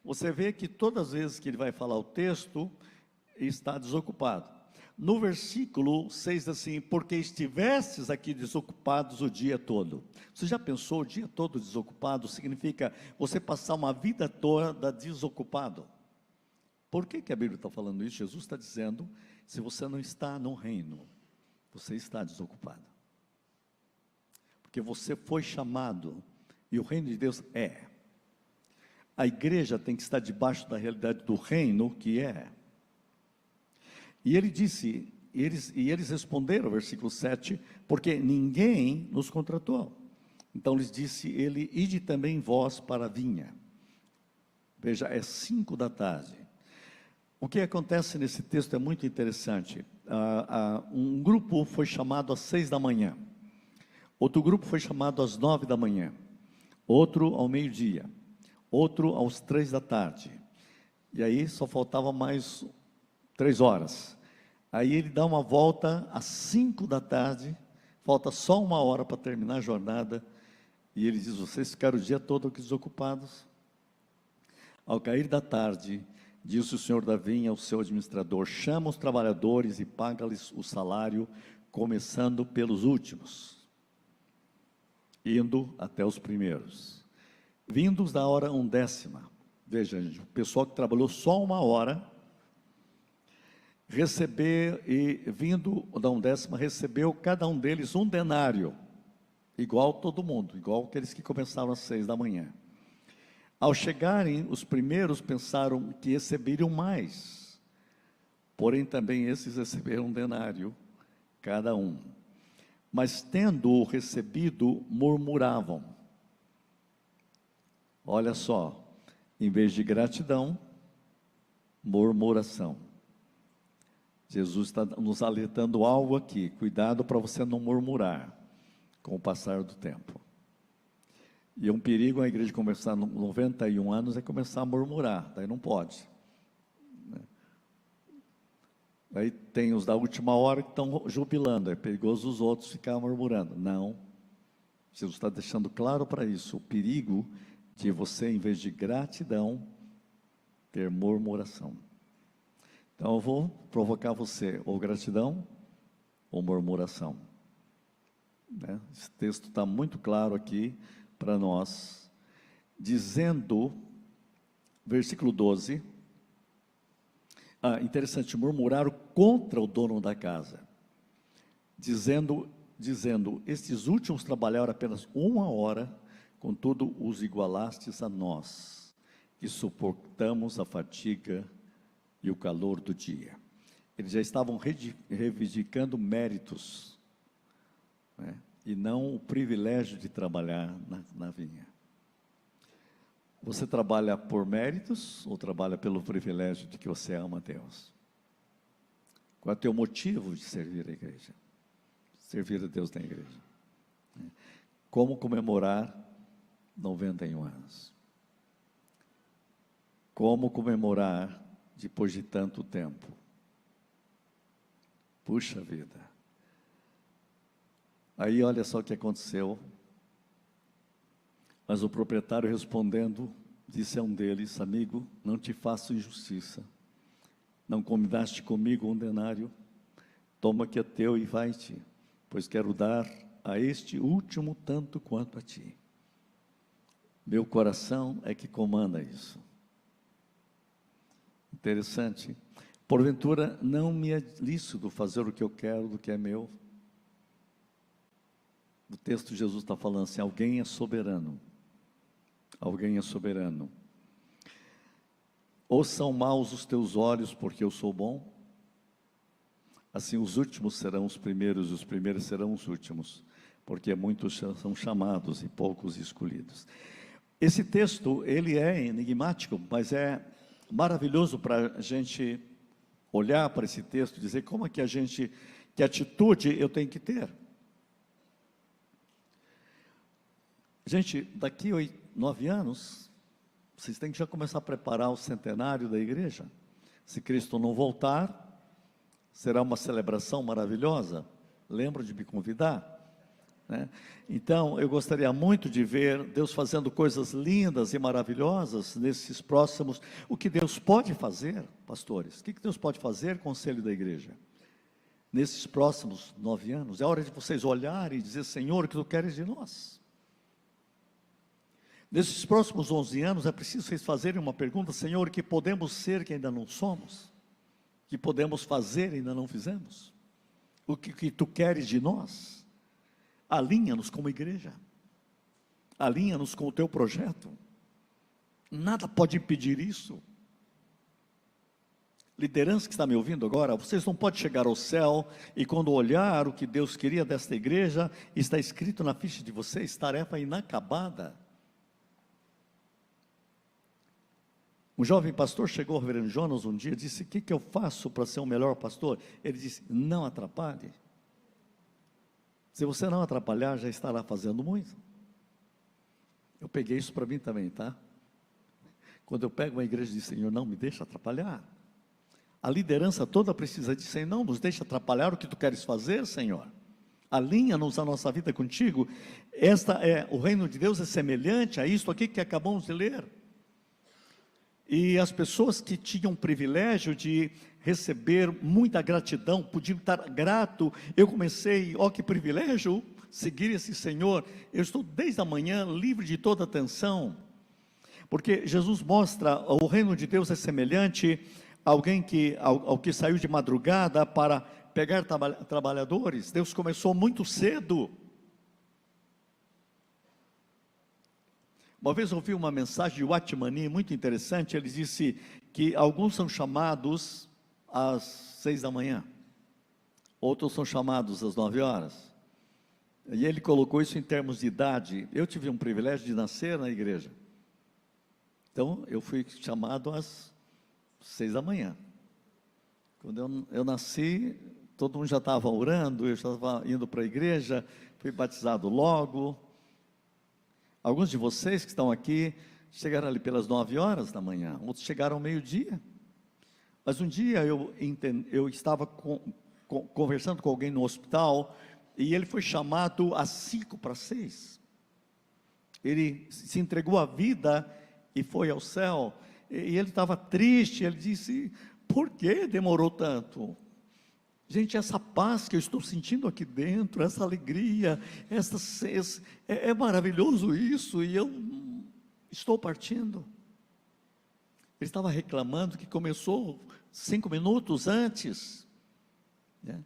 Você vê que todas as vezes que ele vai falar o texto, está desocupado. No versículo 6, assim: porque estivestes aqui desocupados o dia todo. Você já pensou, o dia todo desocupado significa você passar uma vida toda desocupado? Por que a Bíblia está falando isso? Jesus está dizendo: se você não está no reino, você está desocupado. Porque você foi chamado, e o reino de Deus é. A igreja tem que estar debaixo da realidade do reino que é. E ele disse, e eles responderam, versículo 7, porque ninguém nos contratou. Então lhes disse ele: ide também vós para a vinha. Veja, é 5 da tarde. O que acontece nesse texto é muito interessante. Um grupo foi chamado às 6 da manhã. Outro grupo foi chamado às 9 da manhã. Outro ao meio-dia. Outro às 3 da tarde. E aí só faltava mais 3 horas. Aí ele dá uma volta às 5 da tarde, falta só 1 hora para terminar a jornada, e ele diz: vocês ficaram o dia todo aqui desocupados? Ao cair da tarde, disse o senhor da vinha ao seu administrador: chama os trabalhadores e paga-lhes o salário, começando pelos últimos, indo até os primeiros. Vindos da hora 10ª, veja, gente, o pessoal que trabalhou só 1 hora, vindo da 10ª, recebeu cada um deles 1 denário, igual todo mundo, igual aqueles que começaram às 6 da manhã. Ao chegarem, os primeiros pensaram que receberiam mais, porém também esses receberam 1 denário, cada um. Mas tendo recebido, murmuravam. Olha só, em vez de gratidão, murmuração. Jesus está nos alertando algo aqui: cuidado para você não murmurar com o passar do tempo. E é um perigo a igreja começar 91 anos é começar a murmurar, daí não pode. Aí tem os da última hora que estão jubilando, é perigoso os outros ficarem murmurando. Não, Jesus está deixando claro para isso, o perigo de você, em vez de gratidão, ter murmuração. Então eu vou provocar você, ou gratidão, ou murmuração. Esse texto está muito claro aqui para nós, dizendo, versículo 12, interessante, murmuraram contra o dono da casa, dizendo, estes últimos trabalharam apenas 1 hora, contudo os igualastes a nós, que suportamos a fadiga e o calor do dia. Eles já estavam reivindicando méritos, e não o privilégio de trabalhar na vinha. Você trabalha por méritos ou trabalha pelo privilégio de que você ama a Deus? Qual é o teu motivo de servir a igreja? Servir a Deus na igreja. Como comemorar 91 anos? Como comemorar depois de tanto tempo? Puxa vida. Aí olha só o que aconteceu. Mas o proprietário, respondendo, disse a um deles: amigo, não te faço injustiça. Não combinaste comigo 1 denário? Toma que é teu e vai-te, pois quero dar a este último tanto quanto a ti. Meu coração é que comanda isso. Interessante. Porventura, não me é lícito fazer o que eu quero do que é meu? O texto de Jesus está falando assim: alguém é soberano. Alguém é soberano. Ou são maus os teus olhos porque eu sou bom? Assim os últimos serão os primeiros e os primeiros serão os últimos, porque muitos são chamados e poucos escolhidos. Esse texto, ele é enigmático, mas é maravilhoso para a gente olhar para esse texto e dizer como é que que atitude eu tenho que ter. Gente, daqui 9 anos, vocês têm que já começar a preparar o centenário da igreja. Se Cristo não voltar, será uma celebração maravilhosa. Lembra de me convidar? Né? Então, eu gostaria muito de ver Deus fazendo coisas lindas e maravilhosas nesses próximos. O que Deus pode fazer, pastores? O que Deus pode fazer, conselho da igreja? Nesses próximos 9 anos, é hora de vocês olharem e dizer: Senhor, o que tu queres de nós? Nesses próximos 11 anos, é preciso vocês fazerem uma pergunta: Senhor, o que podemos ser que ainda não somos? O que podemos fazer e ainda não fizemos? O que tu queres de nós? Alinha-nos como igreja, alinha-nos com o teu projeto, nada pode impedir isso. Liderança que está me ouvindo agora, vocês não podem chegar ao céu e quando olhar o que Deus queria desta igreja, está escrito na ficha de vocês, tarefa inacabada. Um jovem pastor chegou ao reverendo Jonas um dia e disse: o que eu faço para ser um melhor pastor? Ele disse: não atrapalhe. Se você não atrapalhar, já estará fazendo muito. Eu peguei isso para mim também, tá? Quando eu pego uma igreja e digo: Senhor, não me deixa atrapalhar. A liderança toda precisa de Senhor, não nos deixa atrapalhar o que tu queres fazer, Senhor. Alinha-nos a nossa vida contigo. O reino de Deus é semelhante a isto aqui que acabamos de ler. E as pessoas que tinham o privilégio de receber muita gratidão, podiam estar grato. Eu comecei, que privilégio, seguir esse Senhor. Eu estou desde a manhã livre de toda tensão, porque Jesus mostra, o reino de Deus é semelhante a alguém ao que saiu de madrugada para pegar trabalhadores. Deus começou muito cedo. Uma vez eu ouvi uma mensagem de Watmani muito interessante. Ele disse que alguns são chamados às 6 da manhã, outros são chamados às 9 horas, e ele colocou isso em termos de idade. Eu tive um privilégio de nascer na igreja, então eu fui chamado às 6 da manhã. Quando eu nasci, todo mundo já estava orando, eu já estava indo para a igreja, fui batizado logo. Alguns de vocês que estão aqui chegaram ali pelas 9 horas da manhã, outros chegaram ao meio-dia. Mas um dia eu estava conversando com alguém no hospital, e ele foi chamado às 5:45. Ele se entregou à vida e foi ao céu, e ele estava triste. Ele disse: por que demorou tanto? Gente, essa paz que eu estou sentindo aqui dentro, essa alegria, é maravilhoso isso, e eu estou partindo. Ele estava reclamando que começou 5 minutos antes, né?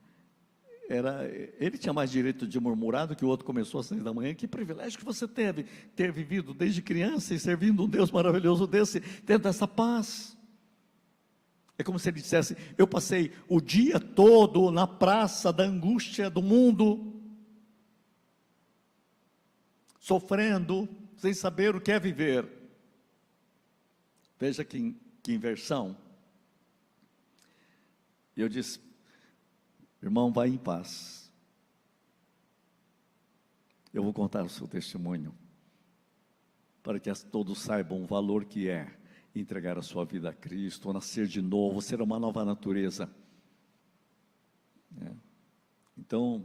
Ele tinha mais direito de murmurar do que o outro começou às 6 da manhã. Que privilégio que você teve, ter vivido desde criança e servindo um Deus maravilhoso desse, tendo essa paz. É como se ele dissesse: eu passei o dia todo na praça da angústia do mundo, sofrendo, sem saber o que é viver. Veja que inversão. E eu disse: irmão, vai em paz. Eu vou contar o seu testemunho, para que todos saibam o valor que é entregar a sua vida a Cristo, nascer de novo, ser uma nova natureza. Então,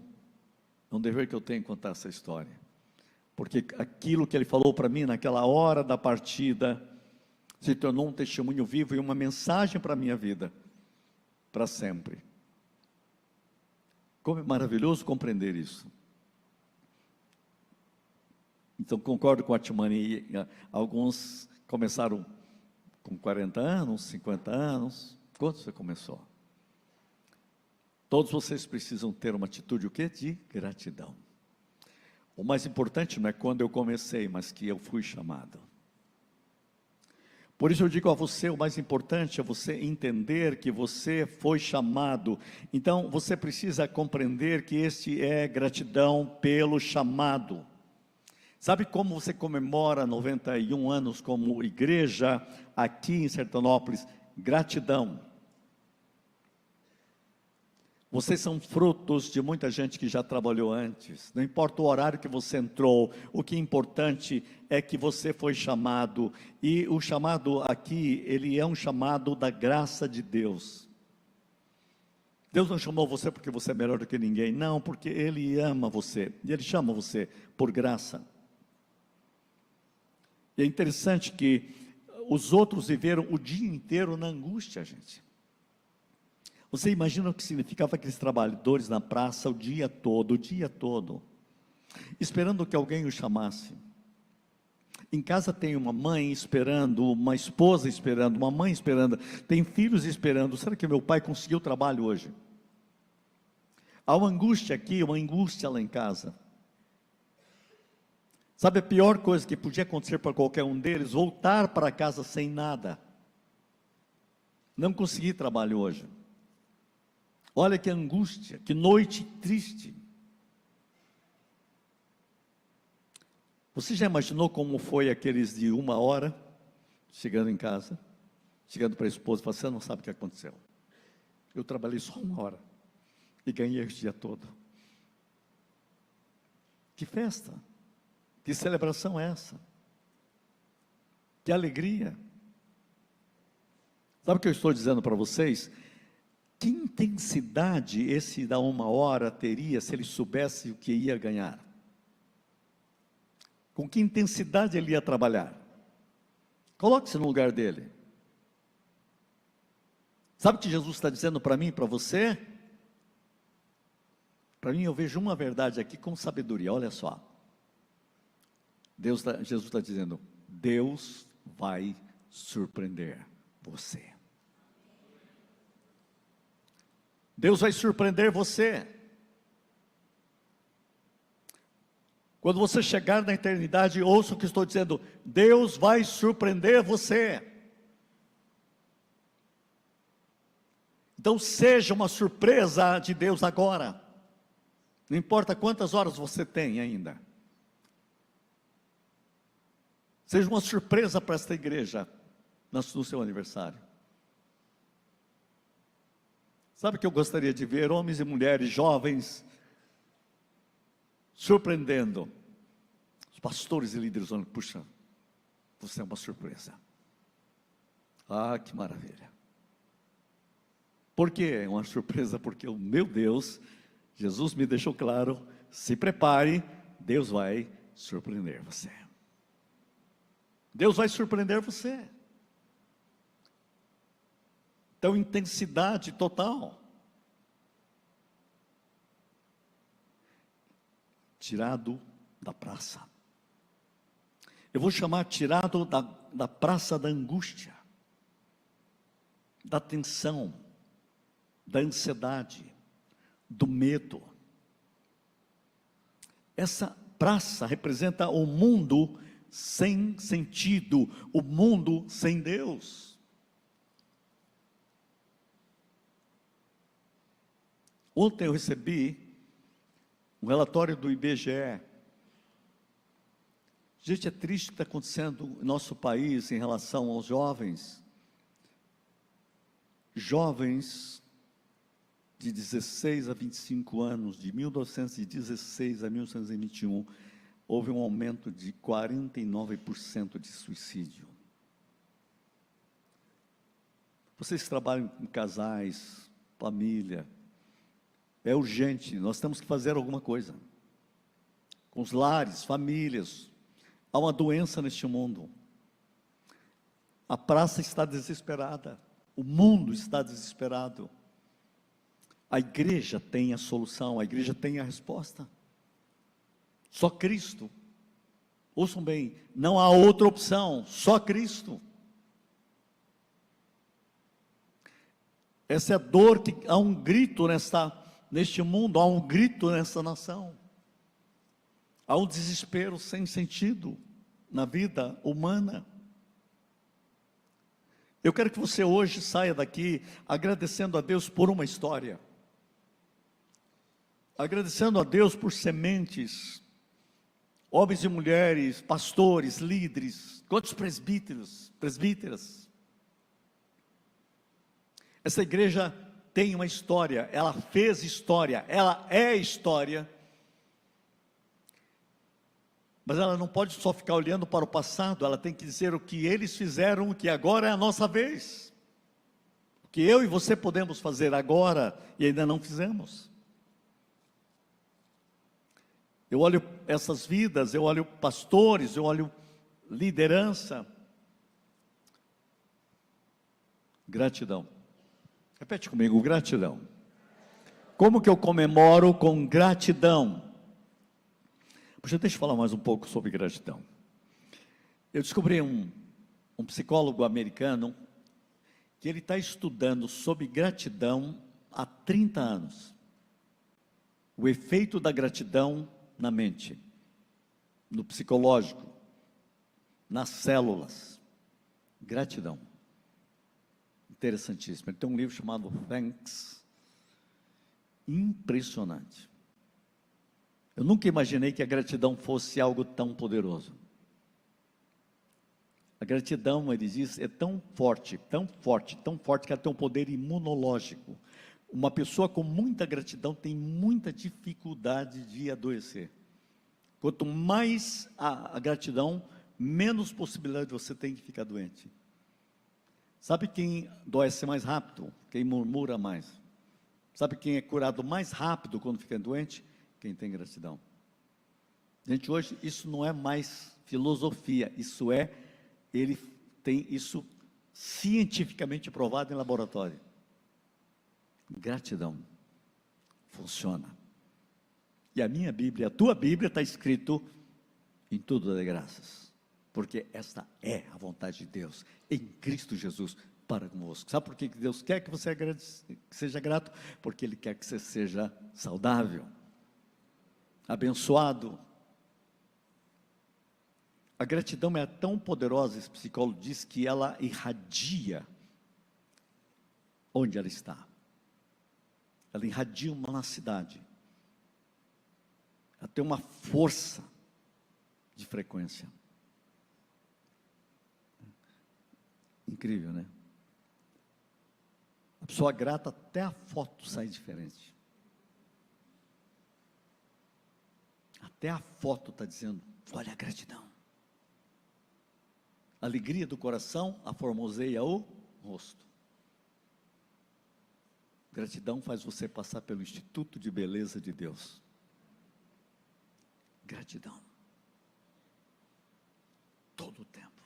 é um dever que eu tenho contar essa história. porque aquilo que ele falou para mim naquela hora da partida se tornou um testemunho vivo e uma mensagem para a minha vida, para sempre. Como é maravilhoso compreender isso. Então, concordo com a Timani, alguns começaram com 40 anos, 50 anos. Quando você começou? Todos vocês precisam ter uma atitude, o quê? De gratidão. O mais importante não é quando eu comecei, mas que eu fui chamado. Por isso eu digo a você, o mais importante é você entender que você foi chamado. Então, você precisa compreender que este é gratidão pelo chamado. Sabe como você comemora 91 anos como igreja aqui em Sertanópolis? Gratidão. Vocês são frutos de muita gente que já trabalhou antes. Não importa o horário que você entrou, o que é importante é que você foi chamado. E o chamado aqui, ele é um chamado da graça de Deus. Deus não chamou você porque você é melhor do que ninguém. Não, porque Ele ama você. E Ele chama você por graça. E é interessante que os outros viveram o dia inteiro na angústia, gente. Você imagina o que significava aqueles trabalhadores na praça o dia todo, esperando que alguém o chamasse. Em casa tem uma mãe esperando, uma esposa esperando, uma mãe esperando, tem filhos esperando. Será que meu pai conseguiu trabalho hoje? Há uma angústia aqui, uma angústia lá em casa. Sabe a pior coisa que podia acontecer para qualquer um deles? Voltar para casa sem nada. Não consegui trabalho hoje. Olha que angústia, que noite triste. Você já imaginou como foi aqueles de 1 hora, chegando em casa, chegando para a esposa e falando, você não sabe o que aconteceu. Eu trabalhei só 1 hora e ganhei o dia todo. Que festa, que celebração é essa? Que alegria. Sabe o que eu estou dizendo para vocês? Que intensidade esse da 1 hora teria se ele soubesse o que ia ganhar? Com que intensidade ele ia trabalhar? Coloque-se no lugar dele. Sabe o que Jesus está dizendo para mim e para você? Para mim eu vejo uma verdade aqui com sabedoria, olha só. Jesus está dizendo, Deus vai surpreender você. Deus vai surpreender você. Quando você chegar na eternidade, ouça o que estou dizendo, Deus vai surpreender você. Então seja uma surpresa de Deus agora. Não importa quantas horas você tem ainda. Seja uma surpresa para esta igreja no seu aniversário. Sabe o que eu gostaria de ver? Homens e mulheres jovens surpreendendo os pastores e líderes, olhando, puxa, você é uma surpresa. Ah, que maravilha. Por que é uma surpresa? Porque o meu Deus, Jesus me deixou claro, se prepare, Deus vai surpreender você. Deus vai surpreender você. Então, intensidade total. Tirado da praça. Eu vou chamar tirado da praça da angústia, da tensão, da ansiedade, do medo. Essa praça representa o mundo sem sentido, o mundo sem Deus. Ontem eu recebi um relatório do IBGE. Gente, é triste o que está acontecendo no nosso país em relação aos jovens. Jovens de 16 a 25 anos, de 1916 a 1921, houve um aumento de 49% de suicídio. Vocês que trabalham com casais, família, é urgente, nós temos que fazer alguma coisa. os lares, famílias. Há uma doença neste mundo. A praça está desesperada. O mundo está desesperado. A igreja tem a solução, a igreja tem a resposta. Só Cristo. Ouçam bem, não há outra opção, só Cristo. Essa é a dor que há um grito neste mundo, há um grito nessa nação. Há um desespero sem sentido na vida humana. Eu quero que você hoje saia daqui agradecendo a Deus por uma história. Agradecendo a Deus por sementes, homens e mulheres, pastores, líderes, quantos presbíteras. Essa igreja tem uma história, ela fez história, ela é história. Mas ela não pode só ficar olhando para o passado, ela tem que dizer o que eles fizeram, que agora é a nossa vez. O que eu e você podemos fazer agora e ainda não fizemos. Eu olho essas vidas, eu olho pastores, eu olho liderança. Gratidão. Repete comigo, gratidão. Como que eu comemoro com gratidão? Puxa, deixa eu falar mais um pouco sobre gratidão. Eu descobri um psicólogo americano que ele está estudando sobre gratidão há 30 anos. O efeito da gratidão na mente, no psicológico, nas células. Gratidão. Interessantíssimo. Ele tem um livro chamado Thanks. Impressionante. Eu nunca imaginei que a gratidão fosse algo tão poderoso. A gratidão, ele diz, é tão forte, tão forte, tão forte que ela tem um poder imunológico. Uma pessoa com muita gratidão tem muita dificuldade de adoecer. Quanto mais a gratidão, menos possibilidade você tem de ficar doente. Sabe quem adoece mais rápido? Quem murmura mais. Sabe quem é curado mais rápido quando fica doente? Quem tem gratidão. Gente, hoje isso não é mais filosofia, isso ele tem isso cientificamente provado em laboratório. Gratidão funciona. E a minha Bíblia, a tua Bíblia está escrito em tudo dê graças, porque esta é a vontade de Deus em Cristo Jesus para convosco. Sabe por que Deus quer que você seja grato? Porque Ele quer que você seja saudável, abençoado. A gratidão é tão poderosa, esse psicólogo diz que ela irradia onde ela está. Ela irradia uma cidade. Ela tem uma força de frequência. Incrível, né? A pessoa grata, até a foto sai diferente. Até a foto está dizendo, olha a gratidão. A alegria do coração aformoseia o rosto. Gratidão faz você passar pelo Instituto de Beleza de Deus. Gratidão. Todo o tempo.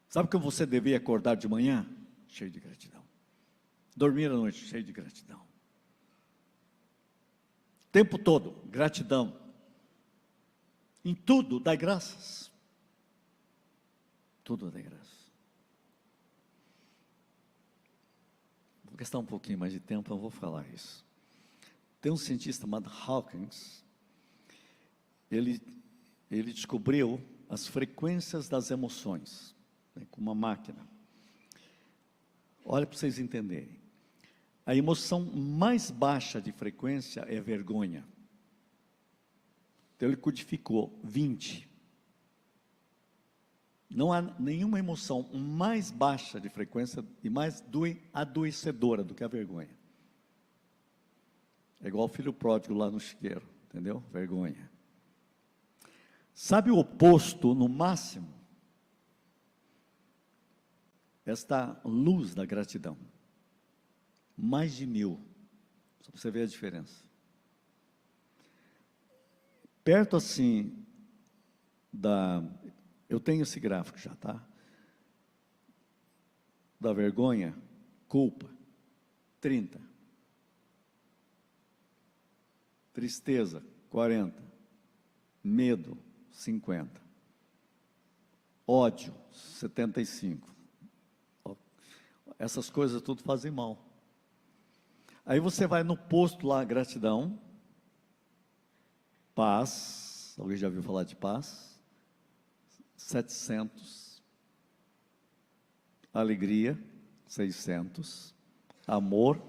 Sabe como você deveria acordar de manhã? Cheio de gratidão. Dormir à noite, cheio de gratidão. O tempo todo, gratidão. Em tudo, dai graças. Tudo dai graças. Vou gastar um pouquinho mais de tempo, eu vou falar isso. Tem um cientista chamado Hawkins. Ele descobriu as frequências das emoções, né, com uma máquina. Olha para vocês entenderem. A emoção mais baixa de frequência é vergonha. Então ele codificou 20. Não há nenhuma emoção mais baixa de frequência e mais adoecedora do que a vergonha. É igual o filho pródigo lá no chiqueiro, entendeu? Vergonha. Sabe o oposto no máximo? Esta luz da gratidão. Mais de 1000. Só para você ver a diferença. perto assim eu tenho esse gráfico já, tá? Da vergonha, culpa, 30. Tristeza, 40. Medo, 50. Ódio, 75. Essas coisas tudo fazem mal. Aí você vai no posto lá, gratidão, paz, alguém já ouviu falar de paz? 700. Alegria, 600. Amor,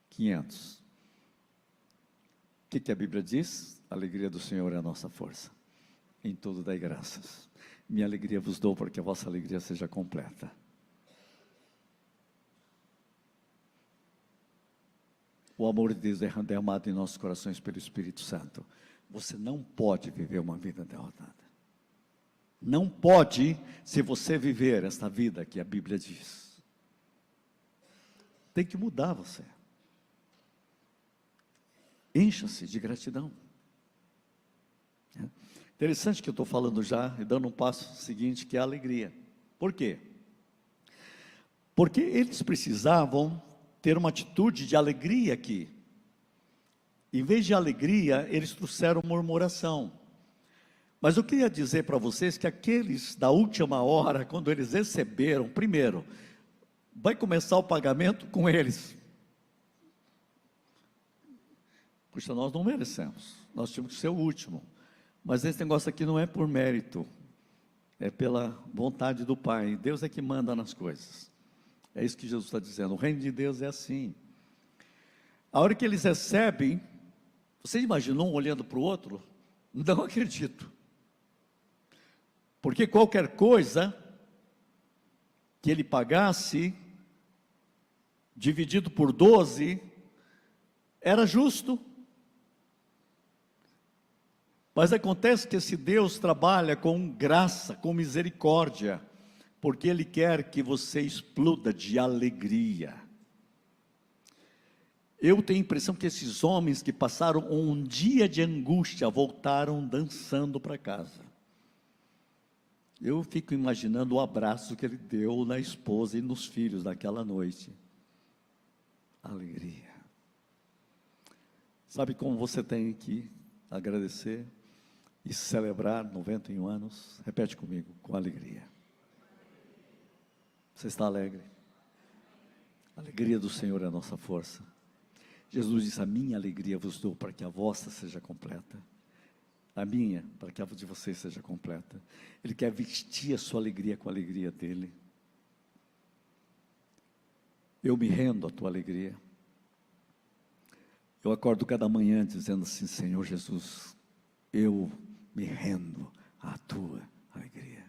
500. O que a Bíblia diz? A alegria do Senhor é a nossa força. Em tudo dai graças. Minha alegria vos dou, para que a vossa alegria seja completa. O amor de Deus é derramado em nossos corações pelo Espírito Santo. Você não pode viver uma vida derrotada. Não pode, se você viver esta vida que a Bíblia diz. Tem que mudar você. Encha-se de gratidão. Interessante que eu estou falando já e dando um passo seguinte, que é a alegria. Por quê? Porque eles precisavam ter uma atitude de alegria aqui. Em vez de alegria, eles trouxeram murmuração. Mas eu queria dizer para vocês que aqueles da última hora, quando eles receberam, primeiro, vai começar o pagamento com eles. Puxa, nós não merecemos, nós tínhamos que ser o último. Mas esse negócio aqui não é por mérito, é pela vontade do Pai. Deus é que manda nas coisas. É isso que Jesus está dizendo, o reino de Deus é assim. A hora que eles recebem, você imaginou um olhando para o outro? Não acredito. Porque qualquer coisa que ele pagasse, dividido por 12, era justo. Mas acontece que esse Deus trabalha com graça, com misericórdia, porque Ele quer que você exploda de alegria. Eu tenho a impressão que esses homens que passaram um dia de angústia, voltaram dançando para casa. Eu fico imaginando o abraço que ele deu na esposa e nos filhos naquela noite. Alegria. Sabe como você tem que agradecer e celebrar 91 anos? Repete comigo, com alegria. Você está alegre? A alegria do Senhor é a nossa força. Jesus disse, a minha alegria vos dou para que a vossa seja completa. A minha, para que a de vocês seja completa. Ele quer vestir a sua alegria com a alegria dele. Eu me rendo à tua alegria. Eu acordo cada manhã dizendo assim, Senhor Jesus, eu me rendo à tua alegria.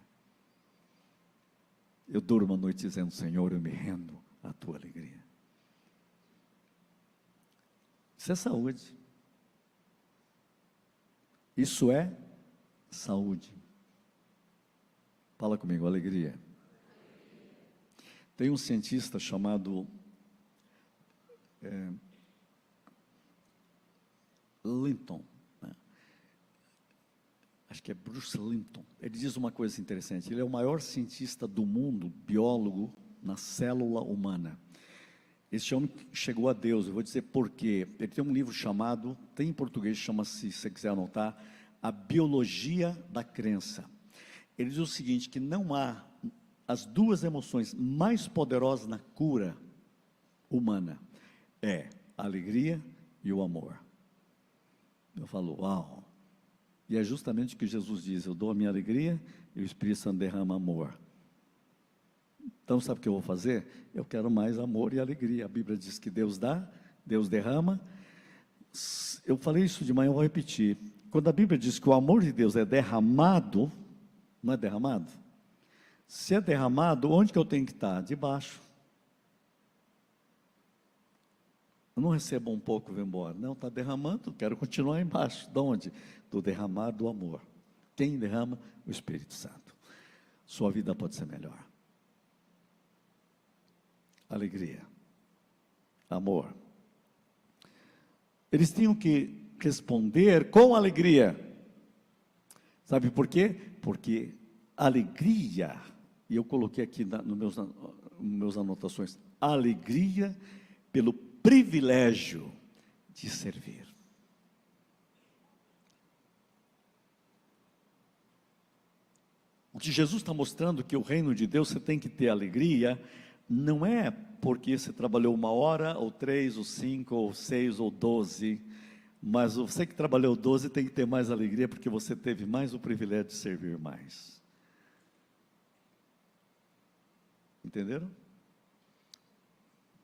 Eu durmo à noite dizendo, Senhor, eu me rendo à tua alegria. Isso é saúde. Isso é saúde. Fala comigo, alegria. Tem um cientista chamado Linton, né? Acho que é Bruce Linton. Ele diz uma coisa interessante, ele é o maior cientista do mundo, biólogo, na célula humana. Esse homem chegou a Deus, eu vou dizer por quê. Ele tem um livro chamado, tem em português, chama-se, se você quiser anotar, A Biologia da Crença. Ele diz o seguinte, que não há as duas emoções mais poderosas na cura humana, é a alegria e o amor. Eu falo, uau, e é justamente o que Jesus diz, eu dou a minha alegria e o Espírito Santo derrama amor. Então sabe o que eu vou fazer? Eu quero mais amor e alegria. A Bíblia diz que Deus dá, Deus derrama. Eu falei isso de manhã, eu vou repetir. Quando a Bíblia diz que o amor de Deus é derramado, não é derramado? Se é derramado, onde que eu tenho que estar? Debaixo. Eu não recebo um pouco e vou embora. Não, está derramando, quero continuar embaixo. De onde? Do derramar do amor. Quem derrama? O Espírito Santo. Sua vida pode ser melhor. Alegria. Amor. Eles tinham que responder com alegria. Sabe por quê? Porque alegria, e eu coloquei aqui nos meus anotações, alegria pelo privilégio de servir. O que Jesus está mostrando, que o reino de Deus você tem que ter alegria, não é porque você trabalhou 1 hora, ou 3, ou 5, ou 6, ou 12, mas você que trabalhou 12 tem que ter mais alegria, porque você teve mais o privilégio de servir mais. Entenderam?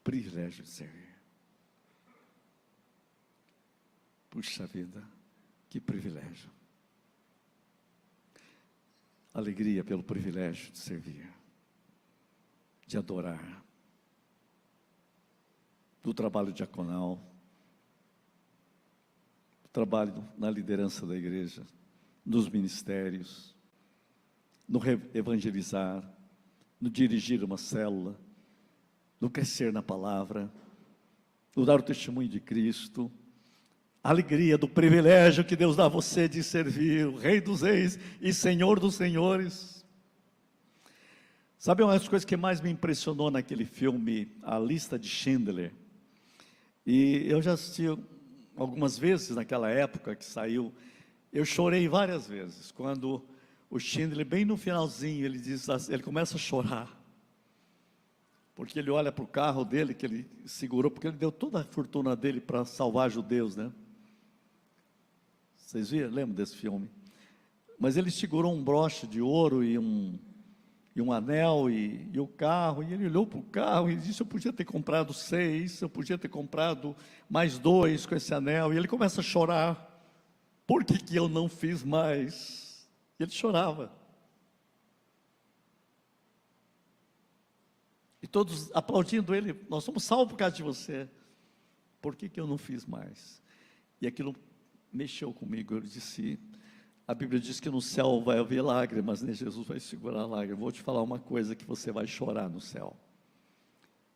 Privilégio de servir. Puxa vida, que privilégio. Alegria pelo privilégio de servir, de adorar, do trabalho diaconal, do trabalho na liderança da igreja, nos ministérios, no evangelizar, no dirigir uma célula, no crescer na palavra, no dar o testemunho de Cristo, a alegria do privilégio que Deus dá a você de servir o Rei dos Reis e Senhor dos Senhores. Sabe uma das coisas que mais me impressionou naquele filme, A Lista de Schindler? E eu já assisti algumas vezes naquela época que saiu, eu chorei várias vezes, quando o Schindler, bem no finalzinho, ele começa a chorar, porque ele olha para o carro dele, que ele segurou, porque ele deu toda a fortuna dele para salvar judeus, né? Vocês viram? Lembram desse filme? Mas ele segurou um broche de ouro e um anel e o carro, e ele olhou para o carro e disse: eu podia ter comprado 6, eu podia ter comprado mais 2 com esse anel, e ele começa a chorar. Por que eu não fiz mais? E ele chorava. E todos aplaudindo ele: nós somos salvos por causa de você. Por que eu não fiz mais? E aquilo mexeu comigo. Eu disse: a Bíblia diz que no céu vai haver lágrimas, né? Jesus vai segurar a lágrima. Vou te falar uma coisa que você vai chorar no céu.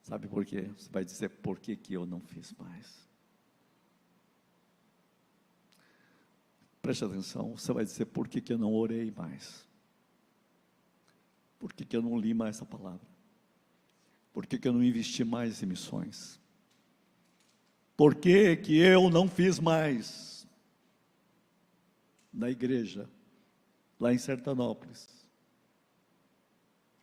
Sabe por quê? Você vai dizer: por que eu não fiz mais? Preste atenção, você vai dizer: por que eu não orei mais? Por que eu não li mais a palavra? Por que eu não investi mais em missões? Por que eu não fiz mais na igreja, lá em Sertanópolis?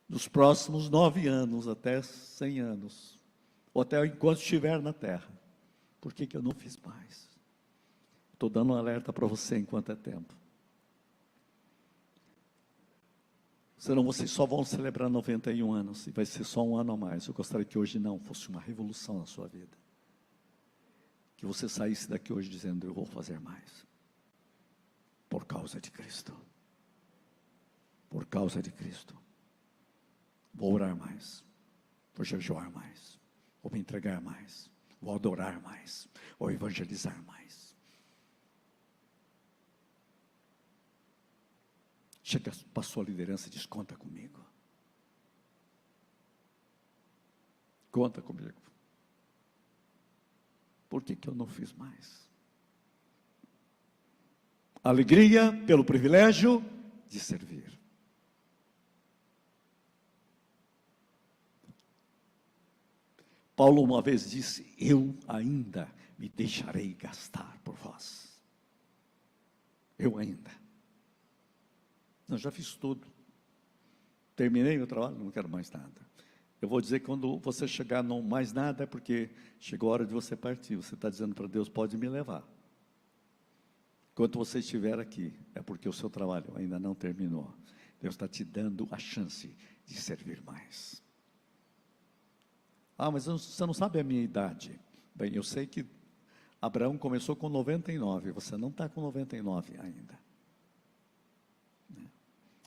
Nos próximos 9 anos, até 100 anos, ou até enquanto estiver na terra, por que eu não fiz mais? Estou dando um alerta para você enquanto é tempo. Senão vocês só vão celebrar 91 anos, e vai ser só um ano a mais. Eu gostaria que hoje não fosse uma revolução na sua vida. Que você saísse daqui hoje dizendo: eu vou fazer mais. Por causa de Cristo. Por causa de Cristo. Vou orar mais. Vou jejuar mais. Vou me entregar mais. Vou adorar mais. Vou evangelizar mais. Chega para a sua liderança e diz: conta comigo. Conta comigo. Por que eu não fiz mais? Alegria pelo privilégio de servir. Paulo uma vez disse: eu ainda me deixarei gastar por vós. Eu ainda. Não, já fiz tudo. Terminei meu trabalho, não quero mais nada. Eu vou dizer que quando você chegar no mais nada, é porque chegou a hora de você partir. Você está dizendo para Deus: pode me levar. Enquanto você estiver aqui, é porque o seu trabalho ainda não terminou. Deus está te dando a chance de servir mais. Ah, mas você não sabe a minha idade. Bem, eu sei que Abraão começou com 99, você não está com 99 ainda.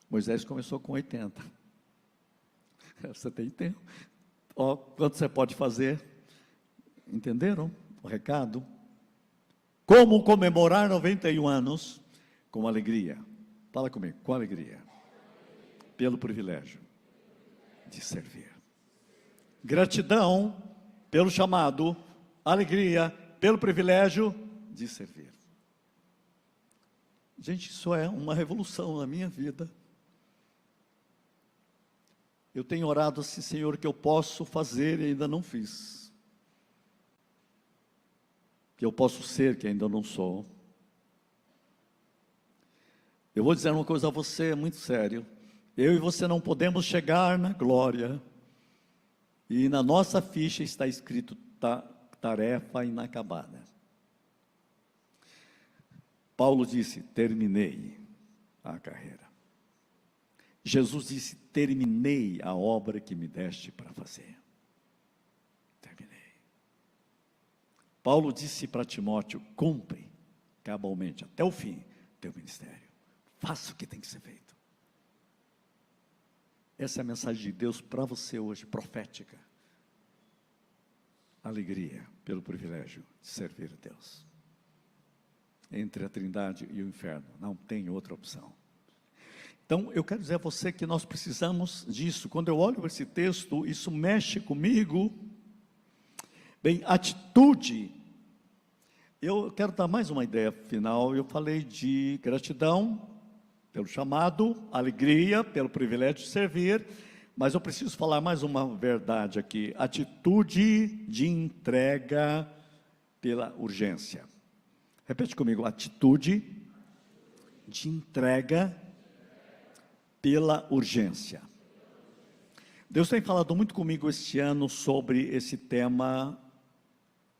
Moisés começou com 80. Você tem tempo. Ó, quanto você pode fazer? Entenderam o recado? Como comemorar 91 anos? Com alegria. Fala comigo, com alegria. Pelo privilégio de servir. Gratidão pelo chamado, alegria pelo privilégio de servir. Gente, isso é uma revolução na minha vida. Eu tenho orado assim, Senhor, que eu posso fazer e ainda não fiz. Que eu posso ser, que ainda não sou. Eu vou dizer uma coisa a você, muito sério. Eu e você não podemos chegar na glória. E na nossa ficha está escrito tarefa inacabada. Paulo disse, terminei a carreira. Jesus disse, terminei a obra que me deste para fazer. Terminei. Paulo disse para Timóteo, cumpre cabalmente, até o fim, teu ministério. Faça o que tem que ser feito. Essa é a mensagem de Deus para você hoje, profética. Alegria pelo privilégio de servir a Deus. Entre a Trindade e o inferno, não tem outra opção. Então, eu quero dizer a você que nós precisamos disso. Quando eu olho para esse texto, isso mexe comigo. Bem, atitude. Eu quero dar mais uma ideia final. Eu falei de gratidão pelo chamado, alegria pelo privilégio de servir, mas eu preciso falar mais uma verdade aqui. Atitude de entrega pela urgência. Repete comigo, atitude de entrega pela urgência. Deus tem falado muito comigo este ano sobre esse tema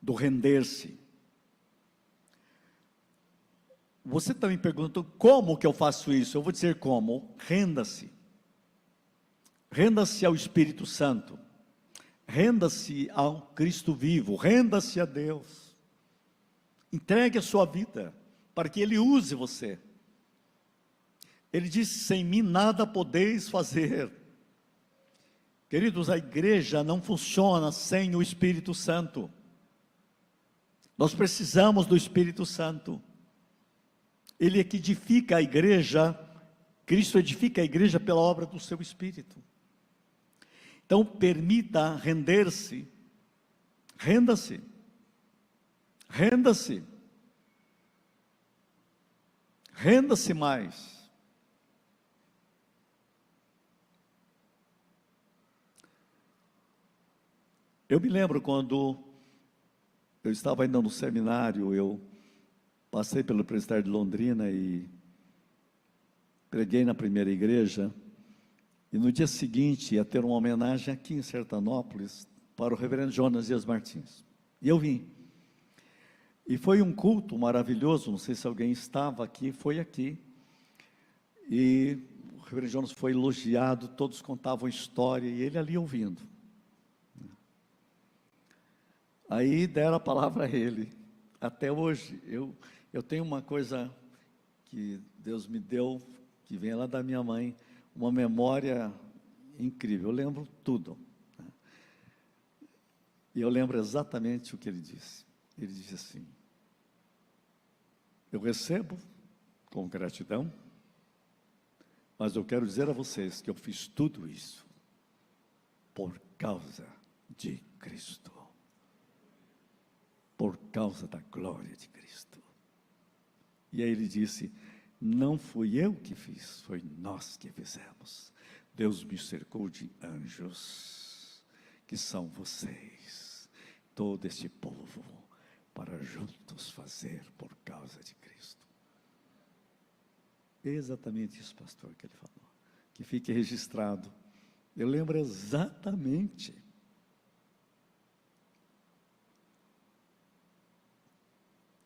do render-se. Você está me perguntando como que eu faço isso? Eu vou dizer como. Renda-se. Renda-se ao Espírito Santo. Renda-se ao Cristo vivo. Renda-se a Deus. Entregue a sua vida para que Ele use você. Ele disse, sem mim nada podeis fazer. Queridos, a igreja não funciona sem o Espírito Santo. Nós precisamos do Espírito Santo. Ele é que edifica a igreja, Cristo edifica a igreja pela obra do seu Espírito. Então, permita render-se, renda-se, renda-se, renda-se mais. Eu me lembro quando eu estava ainda no seminário, eu passei pelo Presbitério de Londrina e preguei na primeira igreja, e no dia seguinte ia ter uma homenagem aqui em Sertanópolis para o reverendo Jonas Dias Martins. E eu vim. E foi um culto maravilhoso, não sei se alguém estava aqui, foi aqui. E o reverendo Jonas foi elogiado, todos contavam história, e ele ali ouvindo. Aí deram a palavra a ele. Até hoje, eu tenho uma coisa que Deus me deu, que vem lá da minha mãe, uma memória incrível, eu lembro tudo. E eu lembro exatamente o que ele disse. Ele disse assim, eu recebo com gratidão, mas eu quero dizer a vocês que eu fiz tudo isso por causa de Cristo. Por causa da glória de Cristo. E aí ele disse, não fui eu que fiz, foi nós que fizemos. Deus me cercou de anjos, que são vocês, todo este povo, para juntos fazer por causa de Cristo. É exatamente isso, pastor, que ele falou. Que fique registrado. Eu lembro exatamente.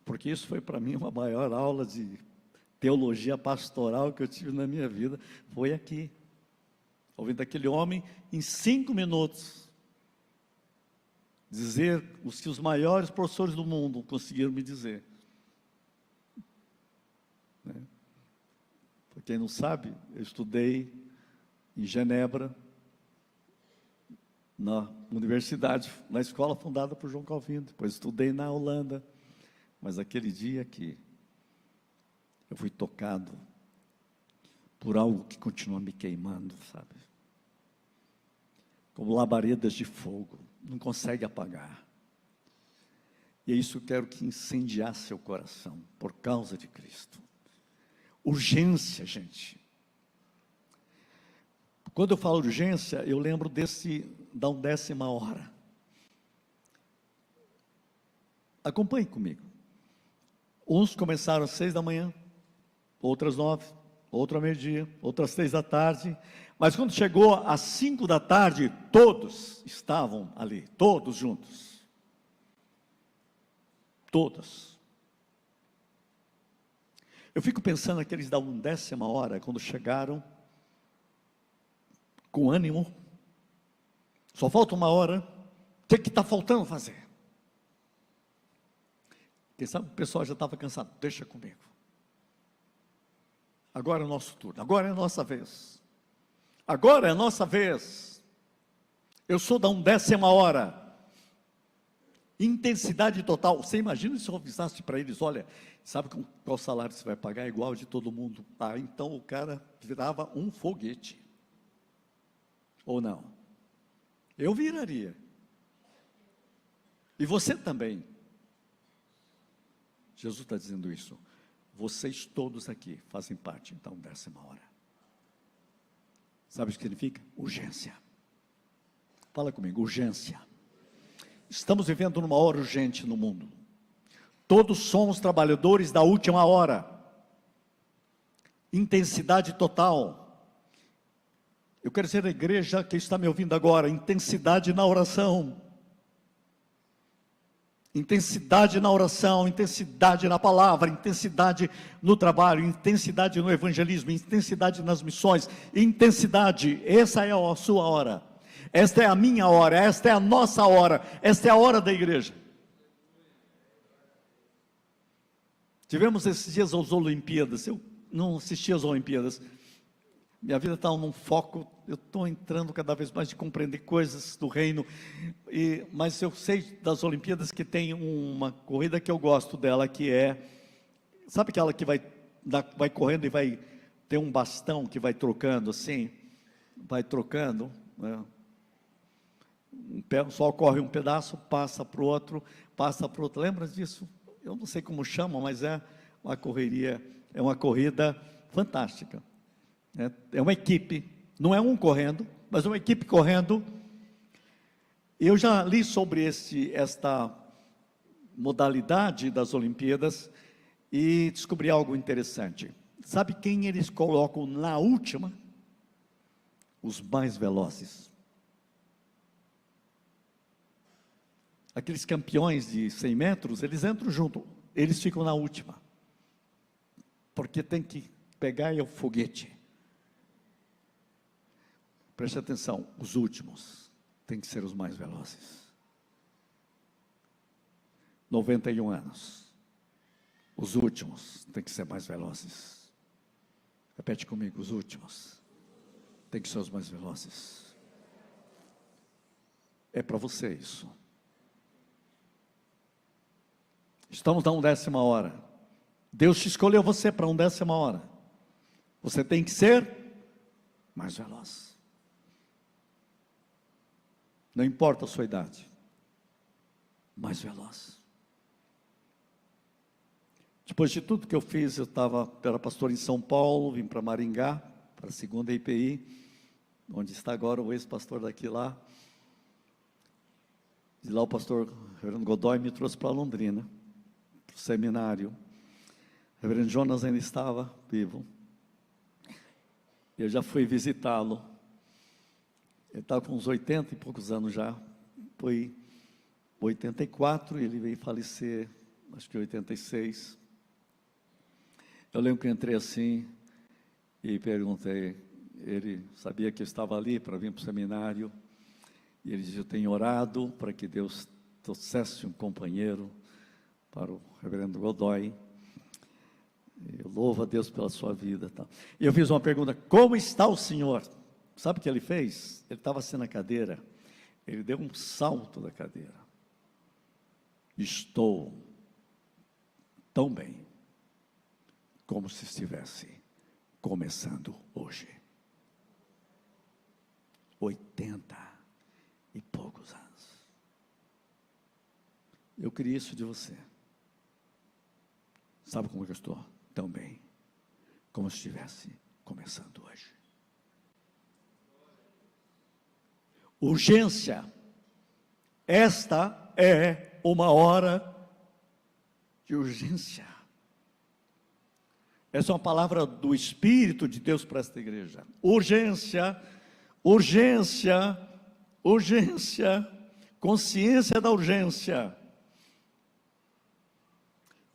Porque isso foi para mim uma maior aula de teologia pastoral que eu tive na minha vida, foi aqui, ouvindo aquele homem, em 5 minutos, dizer os que os maiores professores do mundo conseguiram me dizer. Né? Para quem não sabe, eu estudei em Genebra, na universidade, na escola fundada por João Calvino, depois estudei na Holanda. Mas aquele dia que eu fui tocado por algo que continua me queimando, sabe? Como labaredas de fogo, não consegue apagar. E é isso que eu quero que incendiasse seu coração, por causa de Cristo. Urgência, gente. Quando eu falo urgência, eu lembro da 1ª hora. Acompanhe comigo. Uns começaram às 6 da manhã, outras 9, outro ao meio-dia, outras às 3 da tarde. Mas quando chegou às 5 da tarde, todos estavam ali, todos juntos. Todos. Eu fico pensando naqueles da 1ª hora, quando chegaram, com ânimo. Só falta 1 hora, o que está faltando fazer? Quem sabe o pessoal já estava cansado, deixa comigo. Agora é o nosso turno, agora é a nossa vez. Agora é a nossa vez. Eu sou da 1ª hora. Intensidade total. Você imagina se eu avisasse para eles, olha, sabe qual salário você vai pagar? É igual de todo mundo. Ah, então o cara virava um foguete. Ou não? Eu viraria. E você também. Jesus está dizendo isso. Vocês todos aqui fazem parte, então, 1ª hora. Sabe o que significa? Urgência. Fala comigo, urgência. Estamos vivendo numa hora urgente no mundo. Todos somos trabalhadores da última hora. Intensidade total. Eu quero dizer à igreja que está me ouvindo agora, intensidade na oração. Intensidade na oração, intensidade na palavra, intensidade no trabalho, intensidade no evangelismo, intensidade nas missões, intensidade, essa é a sua hora, esta é a minha hora, esta é a nossa hora, esta é a hora da igreja. Tivemos esses dias as Olimpíadas, eu não assisti às Olimpíadas, minha vida está num foco, eu estou entrando cada vez mais de compreender coisas do reino, mas eu sei das Olimpíadas que tem uma corrida que eu gosto dela, que é, sabe aquela que vai correndo e vai ter um bastão que vai trocando assim, vai trocando, né? Só corre um pedaço, passa para o outro, lembra disso? Eu não sei como chama, mas é uma corrida fantástica. É uma equipe, não é um correndo, mas uma equipe correndo. Eu já li sobre esta modalidade das Olimpíadas e descobri algo interessante. Sabe quem eles colocam na última? Os mais velozes. Aqueles campeões de 100 metros, eles entram junto, eles ficam na última. Porque tem que pegar o foguete. Preste atenção, os últimos têm que ser os mais velozes. 91 anos. Os últimos têm que ser mais velozes. Repete comigo, os últimos têm que ser os mais velozes. É para você isso. Estamos na 1ª hora. Deus te escolheu você para a 1ª hora. Você tem que ser mais veloz. Não importa a sua idade, mais veloz. Depois de tudo que eu fiz, eu era pastor em São Paulo, vim para Maringá, para a 2ª IPI, onde está agora o ex-pastor daqui lá. De lá o pastor Reverendo Godoy me trouxe para Londrina, para o seminário. O Reverendo Jonas ainda estava vivo. Eu já fui visitá-lo. Ele estava com uns 80 e poucos anos já. Foi 84 e ele veio falecer, acho que 86. Eu lembro que eu entrei assim e perguntei. Ele sabia que eu estava ali para vir para o seminário. E ele disse, eu tenho orado para que Deus trouxesse um companheiro para o Reverendo Godoy. Eu louvo a Deus pela sua vida. Tá? E eu fiz uma pergunta, como está o senhor? Sabe o que ele fez? Ele estava assim na cadeira, ele deu um salto da cadeira. Estou tão bem, como se estivesse começando hoje. 80 e poucos anos. Eu queria isso de você. Sabe como eu estou? Tão bem, como se estivesse começando hoje. Urgência. Esta é uma hora de urgência. Essa é uma palavra do Espírito de Deus para esta igreja. Urgência, urgência, urgência, consciência da urgência.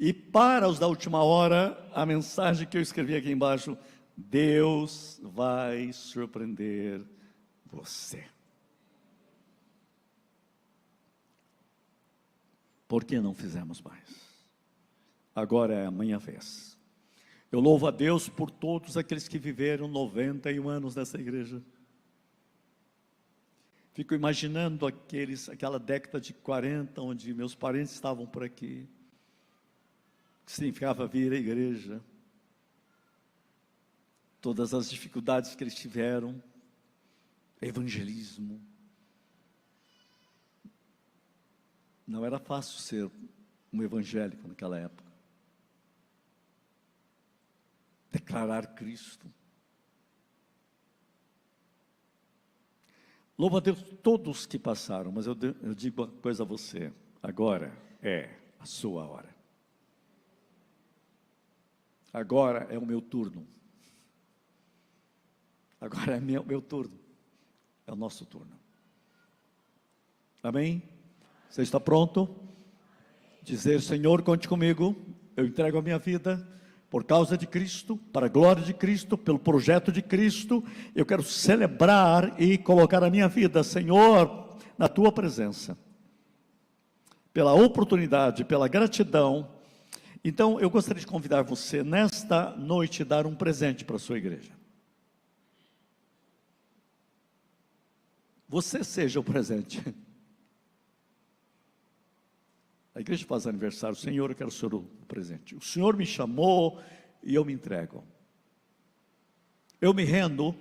E para os da última hora, a mensagem que eu escrevi aqui embaixo: Deus vai surpreender você. Por que não fizemos mais? Agora é a minha vez. Eu louvo a Deus por todos aqueles que viveram 91 anos nessa igreja. Fico imaginando aquela década de 40, onde meus parentes estavam por aqui, que significava vir à igreja, todas as dificuldades que eles tiveram, evangelismo. Não era fácil ser um evangélico naquela época. Declarar Cristo. Louvo a Deus todos que passaram, mas eu digo uma coisa a você: agora é a sua hora. Agora é o meu turno. Agora é meu turno. É o nosso turno. Amém? Você está pronto? Dizer: Senhor, conte comigo, eu entrego a minha vida, por causa de Cristo, para a glória de Cristo, pelo projeto de Cristo, eu quero celebrar e colocar a minha vida, Senhor, na Tua presença, pela oportunidade, pela gratidão. Então, eu gostaria de convidar você, nesta noite, a dar um presente para a sua igreja. Você seja o presente. A igreja faz aniversário: Senhor, eu quero ser o presente. O Senhor me chamou e eu me entrego. Eu me rendo.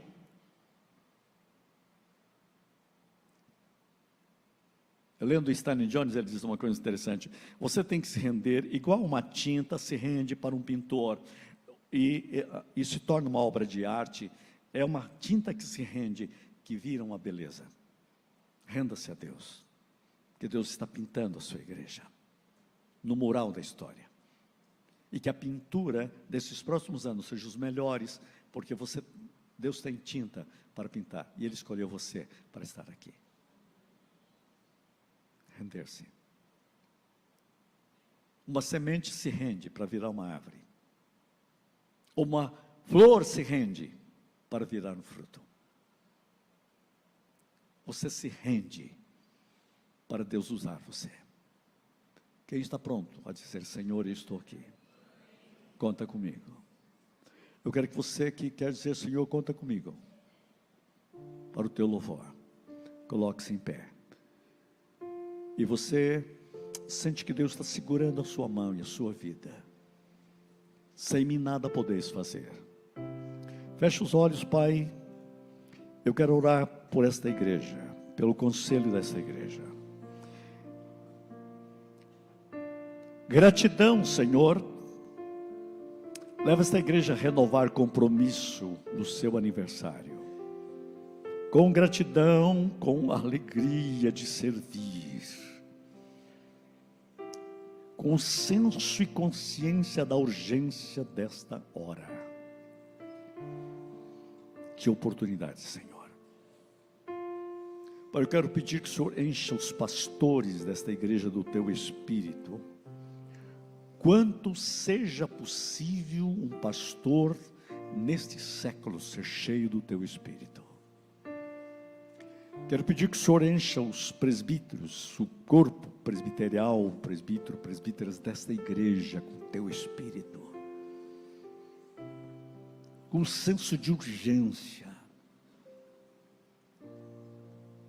Lendo Stanley Jones, ele diz uma coisa interessante: você tem que se render igual uma tinta se rende para um pintor, e se torna uma obra de arte. É uma tinta que se rende, que vira uma beleza. Renda-se a Deus, porque Deus está pintando a sua igreja no mural da história, e que a pintura desses próximos anos seja os melhores, porque Deus tem tinta para pintar, e Ele escolheu você para estar aqui. Render-se. Uma semente se rende para virar uma árvore. Uma flor se rende para virar um fruto. Você se rende para Deus usar você. Quem está pronto a dizer: Senhor, eu estou aqui, conta comigo. Eu quero que você que quer dizer: Senhor, conta comigo, para o teu louvor, coloque-se em pé. E você sente que Deus está segurando a sua mão e a sua vida. Sem mim nada podeis fazer. Feche os olhos, Pai. Eu quero orar por esta igreja, pelo conselho desta igreja. Gratidão, Senhor. Leva esta igreja a renovar compromisso no seu aniversário. Com gratidão, com alegria de servir. Com senso e consciência da urgência desta hora. Que oportunidade, Senhor. Pai, eu quero pedir que o Senhor encha os pastores desta igreja do Teu Espírito. Quanto seja possível um pastor neste século ser cheio do Teu Espírito. Quero pedir que o Senhor encha os presbíteros, o corpo presbiterial, presbítero, presbíteras desta igreja com Teu Espírito. Com um senso de urgência.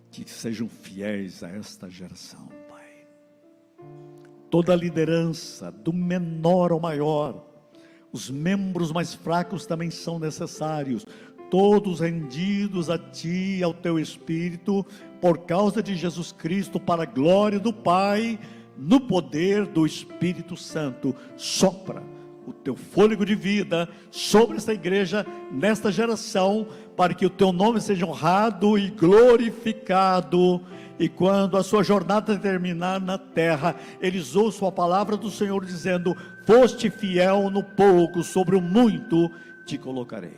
Que sejam fiéis a esta geração, Pai. Toda a liderança, do menor ao maior, os membros mais fracos também são necessários, todos rendidos a Ti e ao Teu Espírito, por causa de Jesus Cristo, para a glória do Pai, no poder do Espírito Santo. Sopra o teu fôlego de vida sobre esta igreja, nesta geração, para que o teu nome seja honrado e glorificado. E quando a sua jornada terminar na terra, eles ouçam a palavra do Senhor dizendo: foste fiel no pouco, sobre o muito te colocarei.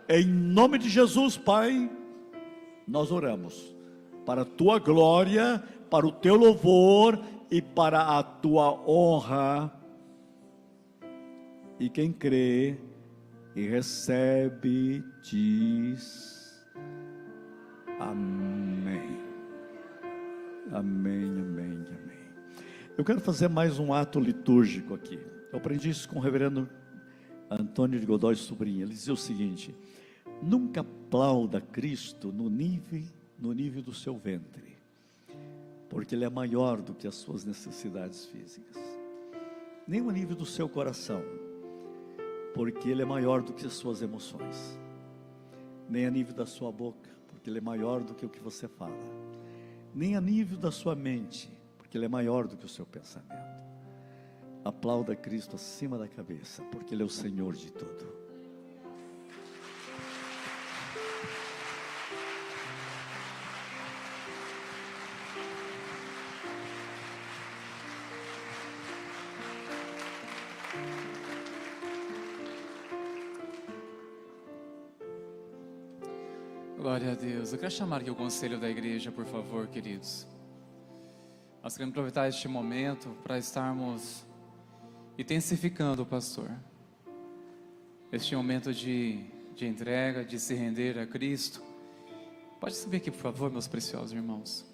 Em nome de Jesus, Pai, nós oramos para a tua glória, para o teu louvor e para a tua honra. E quem crê e recebe, diz amém. Amém, amém, amém. Eu quero fazer mais um ato litúrgico aqui. Eu aprendi isso com o reverendo Antônio de Godoy Sobrinho. Ele dizia o seguinte: nunca aplauda Cristo no nível do seu ventre, porque Ele é maior do que as suas necessidades físicas. Nem no nível do seu coração, porque Ele é maior do que as suas emoções. Nem a nível da sua boca, porque Ele é maior do que o que você fala. Nem a nível da sua mente, porque Ele é maior do que o seu pensamento. Aplauda Cristo acima da cabeça, porque Ele é o Senhor de tudo. Glória a Deus. Eu quero chamar aqui o conselho da igreja, por favor, queridos. Nós queremos aproveitar este momento para estarmos intensificando, pastor, este momento de entrega, de se render a Cristo. Pode subir aqui, por favor, meus preciosos irmãos.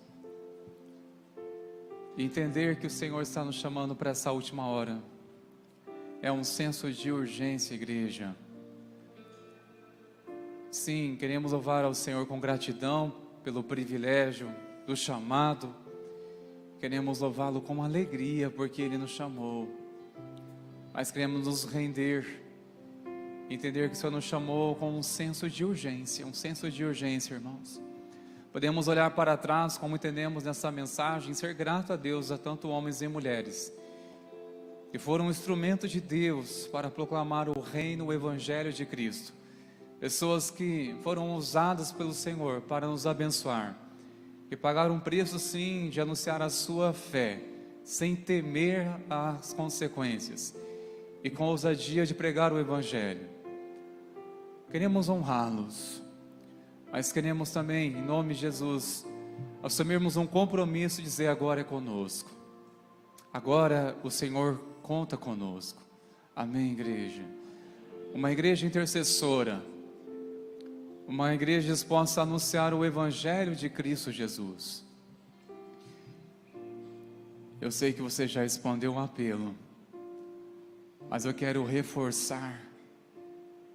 E entender que o Senhor está nos chamando para essa última hora. É um senso de urgência, igreja. Sim, queremos louvar ao Senhor com gratidão pelo privilégio do chamado. Queremos louvá-lo com alegria porque Ele nos chamou. Mas queremos nos render, entender que o Senhor nos chamou com um senso de urgência, irmãos. Podemos olhar para trás, como entendemos nessa mensagem, ser grato a Deus, a tanto homens e mulheres que foram um instrumento de Deus para proclamar o reino, o evangelho de Cristo. Pessoas que foram usadas pelo Senhor para nos abençoar, que pagaram um preço sim de anunciar a sua fé, sem temer as consequências, e com ousadia de pregar o Evangelho. Queremos honrá-los, mas queremos também, em nome de Jesus, assumirmos um compromisso e dizer: agora é conosco, agora o Senhor conta conosco. Amém, igreja? Uma igreja intercessora, uma igreja disposta a anunciar o Evangelho de Cristo Jesus. Eu sei que você já respondeu um apelo, mas eu quero reforçar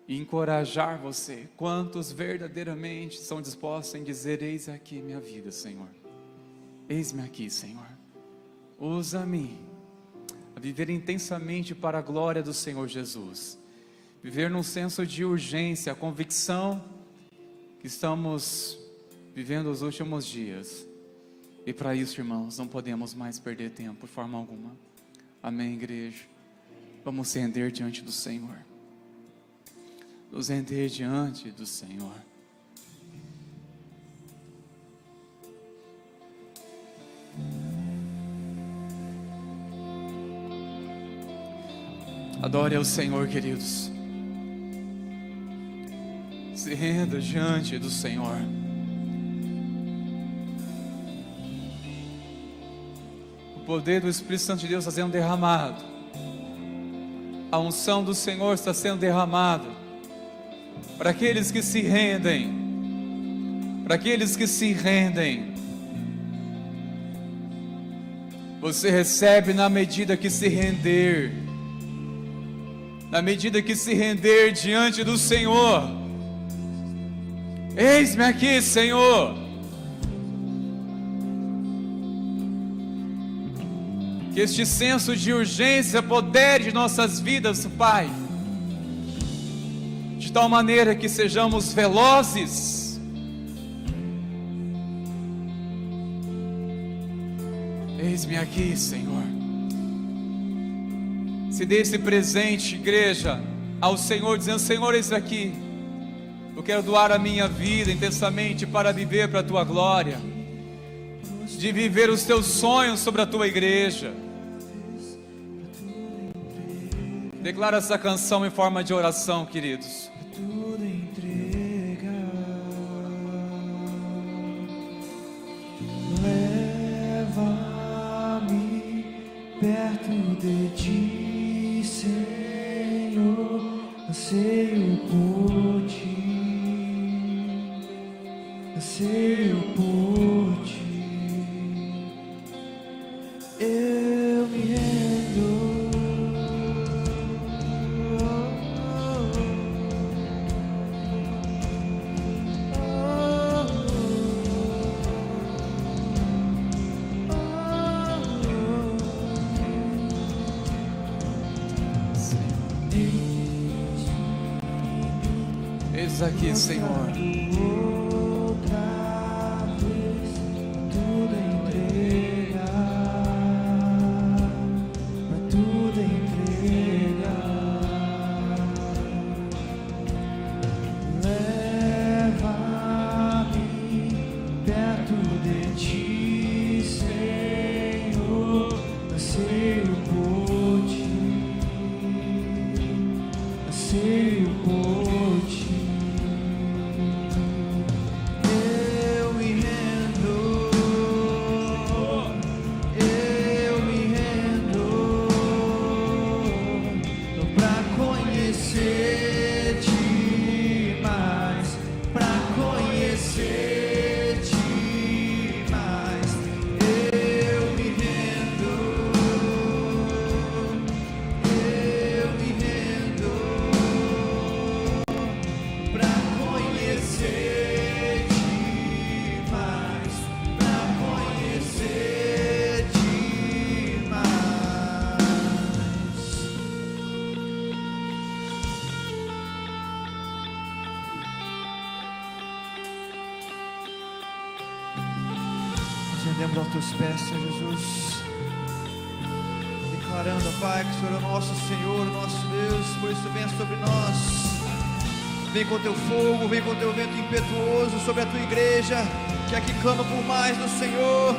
e encorajar você. Quantos verdadeiramente são dispostos em dizer: eis aqui minha vida, Senhor. Eis-me aqui, Senhor. Usa-me a viver intensamente para a glória do Senhor Jesus. Viver num senso de urgência, a convicção que estamos vivendo os últimos dias. E para isso, irmãos, não podemos mais perder tempo de forma alguma. Amém, igreja? Vamos se render diante do Senhor. Nos render diante do Senhor. Adore ao Senhor, queridos. Se renda diante do Senhor. O poder do Espírito Santo de Deus está sendo derramado. A unção do Senhor está sendo derramada para aqueles que se rendem. Para aqueles que se rendem. Você recebe na medida que se render. Na medida que se render diante do Senhor. Eis-me aqui, Senhor. Que este senso de urgência apodere de nossas vidas, Pai, de tal maneira que sejamos velozes, eis-me aqui, Senhor. Se dê esse presente, igreja, ao Senhor, dizendo: Senhor, eis aqui, eu quero doar a minha vida intensamente para viver para a tua glória, de viver os teus sonhos sobre a tua igreja. Declara essa canção em forma de oração, queridos. Tudo entrega, leva-me perto de ti, Senhor, anseio por ti, anseio por ti, eu me rendo. Eis aqui, Senhor. Outra vez, tudo entrega, pra tudo entrega. Leva-me perto de ti, Senhor, anseio por ti, anseio por ti. Rendemos aos teus pés, Senhor Jesus, declarando, ó Pai, que o Senhor é o nosso Senhor, o nosso Deus, por isso venha sobre nós, vem com teu fogo, vem com teu vento impetuoso sobre a tua igreja, que aqui clama por mais do Senhor,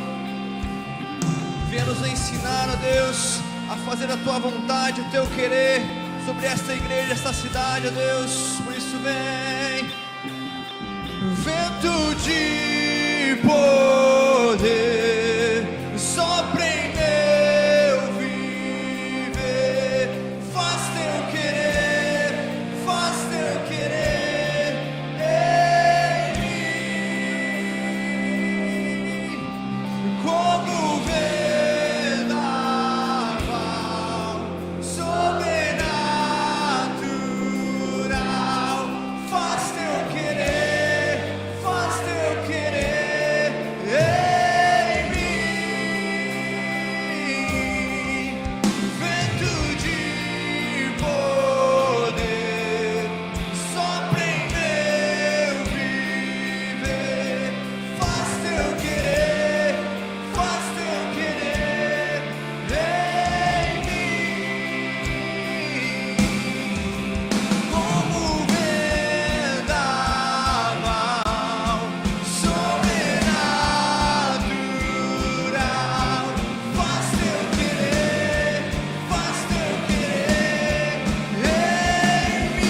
venha nos ensinar, ó Deus, a fazer a tua vontade, o teu querer, sobre esta igreja, esta cidade, ó Deus, por isso vem, vento de poder, sopra em meu viver, faz teu querer em mim, como vendaval sobrenatural, faz teu querer em mim, vento de poder, sopra em meu viver, faz teu querer em mim, como vendaval sobrenatural, faz teu querer em mim,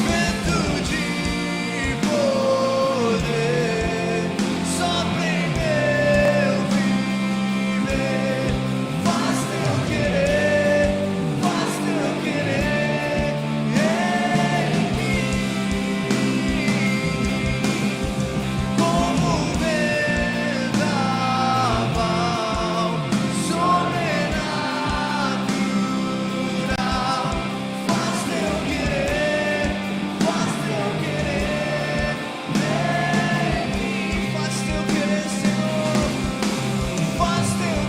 vento de poder, sopra em meu viver, faz teu querer em mim, como vendaval sobrenatural, faz teu querer em mim, faz teu querer, Senhor, faz teu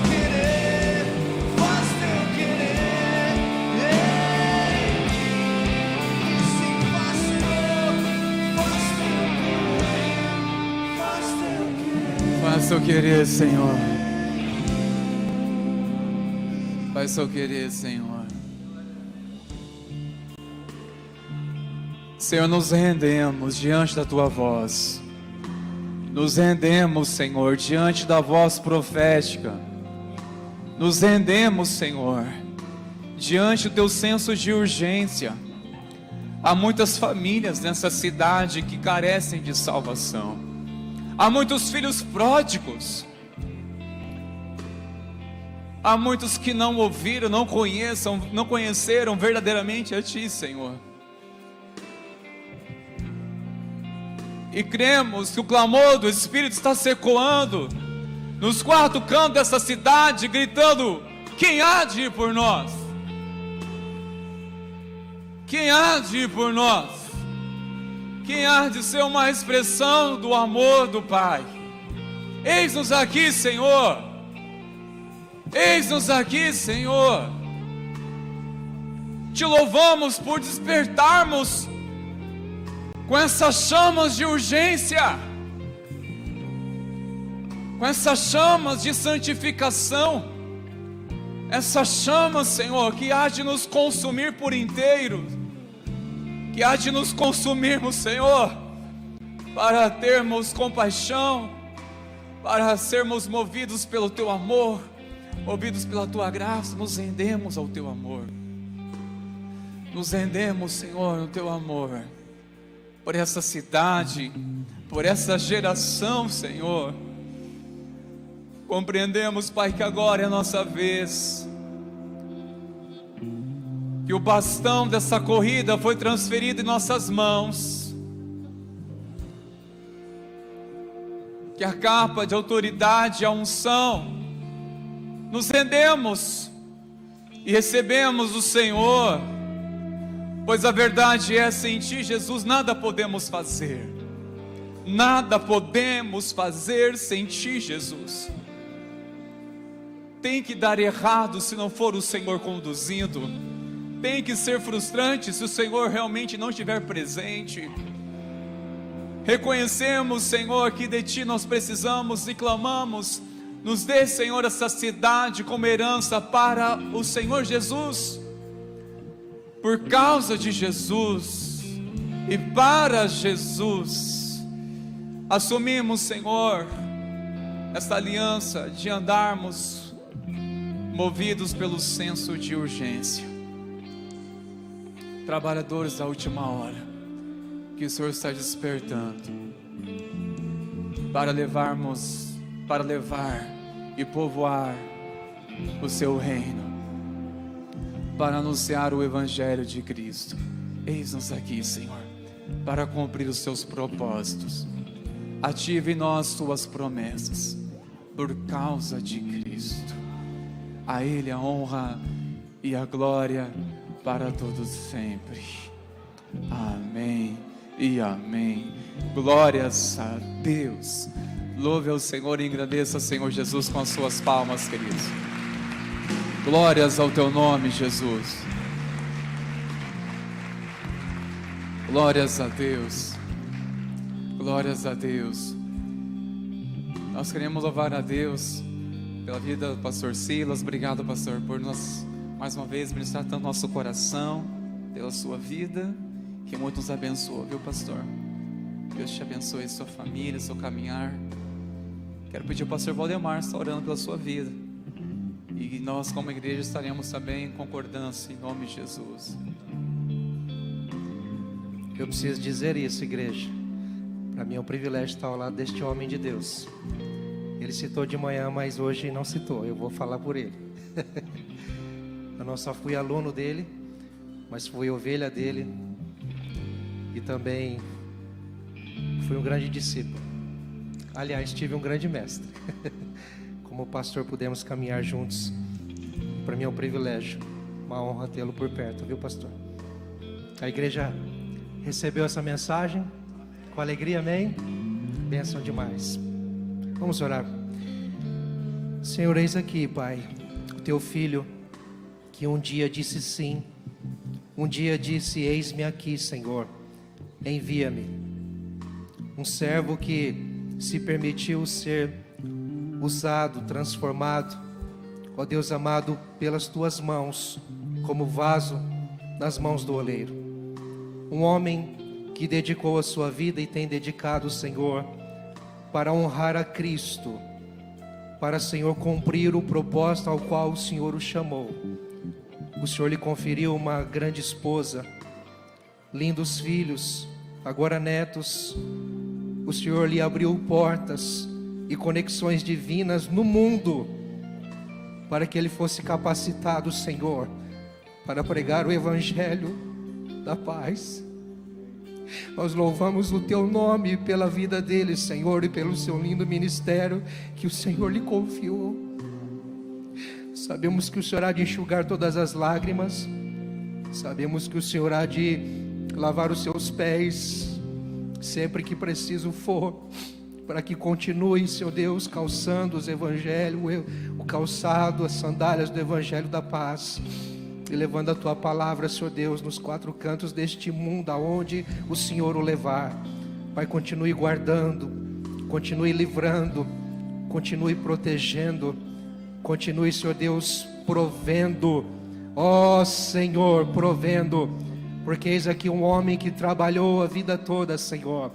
querer em mim, sim, faz, Senhor, faz teu querer, Faça o querer, Senhor. Faz seu querer, Senhor. Senhor, nos rendemos diante da Tua voz. Nos rendemos, Senhor, diante da voz profética. Nos rendemos, Senhor, diante do Teu senso de urgência. Há muitas famílias nessa cidade que carecem de salvação. Há muitos filhos pródigos. Há muitos que não ouviram, não conheceram verdadeiramente a Ti, Senhor. E cremos que o clamor do Espírito está se ecoando nos quatro cantos dessa cidade, gritando: quem há de ir por nós? Quem há de ir por nós? Quem há de ser uma expressão do amor do Pai? Eis-nos aqui, Senhor. Eis-nos aqui, Senhor. Te louvamos por despertarmos com essas chamas de urgência, com essas chamas de santificação, essas chamas, Senhor, que há de nos consumir por inteiro, que há de nos consumirmos, Senhor, para termos compaixão, para sermos movidos pelo Teu amor, movidos pela Tua graça. Nos rendemos ao Teu amor, nos rendemos, Senhor, no Teu amor, por essa cidade, por essa geração, Senhor. Compreendemos, Pai, que agora é a nossa vez, que o bastão dessa corrida foi transferido em nossas mãos, que a capa de autoridade, a unção, nos rendemos e recebemos o Senhor, pois a verdade é: sem Ti, Jesus, nada podemos fazer. Nada podemos fazer sem Ti, Jesus. Tem que dar errado se não for o Senhor conduzindo. Tem que ser frustrante se o Senhor realmente não estiver presente. Reconhecemos, Senhor, que de Ti nós precisamos e clamamos: nos dê, Senhor, essa cidade como herança para o Senhor Jesus. Por causa de Jesus e para Jesus, assumimos, Senhor, esta aliança de andarmos movidos pelo senso de urgência. Trabalhadores da última hora, que o Senhor está despertando para levar e povoar o Seu reino, para anunciar o Evangelho de Cristo. Eis-nos aqui, Senhor, para cumprir os Seus propósitos. Ative em nós Tuas promessas, por causa de Cristo. A Ele a honra e a glória para todos sempre. Amém e amém. Glórias a Deus. Louve ao Senhor e engrandeça o Senhor Jesus com as suas palmas, queridos. Glórias ao Teu nome, Jesus. Glórias a Deus. Glórias a Deus. Nós queremos louvar a Deus pela vida do pastor Silas. Obrigado, pastor, por nós mais uma vez ministrar tanto nosso coração, pela sua vida, que muito nos abençoou, viu, pastor? Deus te abençoe, sua família, seu caminhar. Quero pedir ao pastor Valdemar, está orando pela sua vida. E nós, como igreja, estaremos também em concordância, em nome de Jesus. Eu preciso dizer isso, igreja. Para mim é um privilégio estar ao lado deste homem de Deus. Ele citou de manhã, mas hoje não citou. Eu vou falar por ele. Eu não só fui aluno dele, mas fui ovelha dele. E também fui um grande discípulo. Aliás, tive um grande mestre. Como pastor, pudemos caminhar juntos. Para mim é um privilégio, uma honra tê-lo por perto, viu, pastor? A igreja recebeu essa mensagem com alegria, amém? Bênção demais. Vamos orar. Senhor, eis aqui, Pai, o Teu filho, que um dia disse sim, um dia disse: eis-me aqui, Senhor, envia-me. Um servo que se permitiu ser usado, transformado, ó Deus amado, pelas tuas mãos, como vaso nas mãos do oleiro. Um homem que dedicou a sua vida e tem dedicado, Senhor, para honrar a Cristo, para, Senhor, cumprir o propósito ao qual o Senhor o chamou. O Senhor lhe conferiu uma grande esposa, lindos filhos, agora netos. O Senhor lhe abriu portas e conexões divinas no mundo, para que ele fosse capacitado, Senhor, para pregar o Evangelho da paz. Nós louvamos o Teu nome pela vida dele, Senhor, e pelo seu lindo ministério que o Senhor lhe confiou. Sabemos que o Senhor há de enxugar todas as lágrimas, sabemos que o Senhor há de lavar os seus pés, sempre que preciso for, para que continue, Seu Deus, calçando os evangelhos, o calçado, as sandálias do Evangelho da paz, e levando a Tua palavra, Senhor Deus, nos quatro cantos deste mundo, aonde o Senhor o levar. Pai, continue guardando, continue livrando, continue protegendo, continue, Senhor Deus, provendo, ó Senhor, provendo, porque eis aqui um homem que trabalhou a vida toda, Senhor,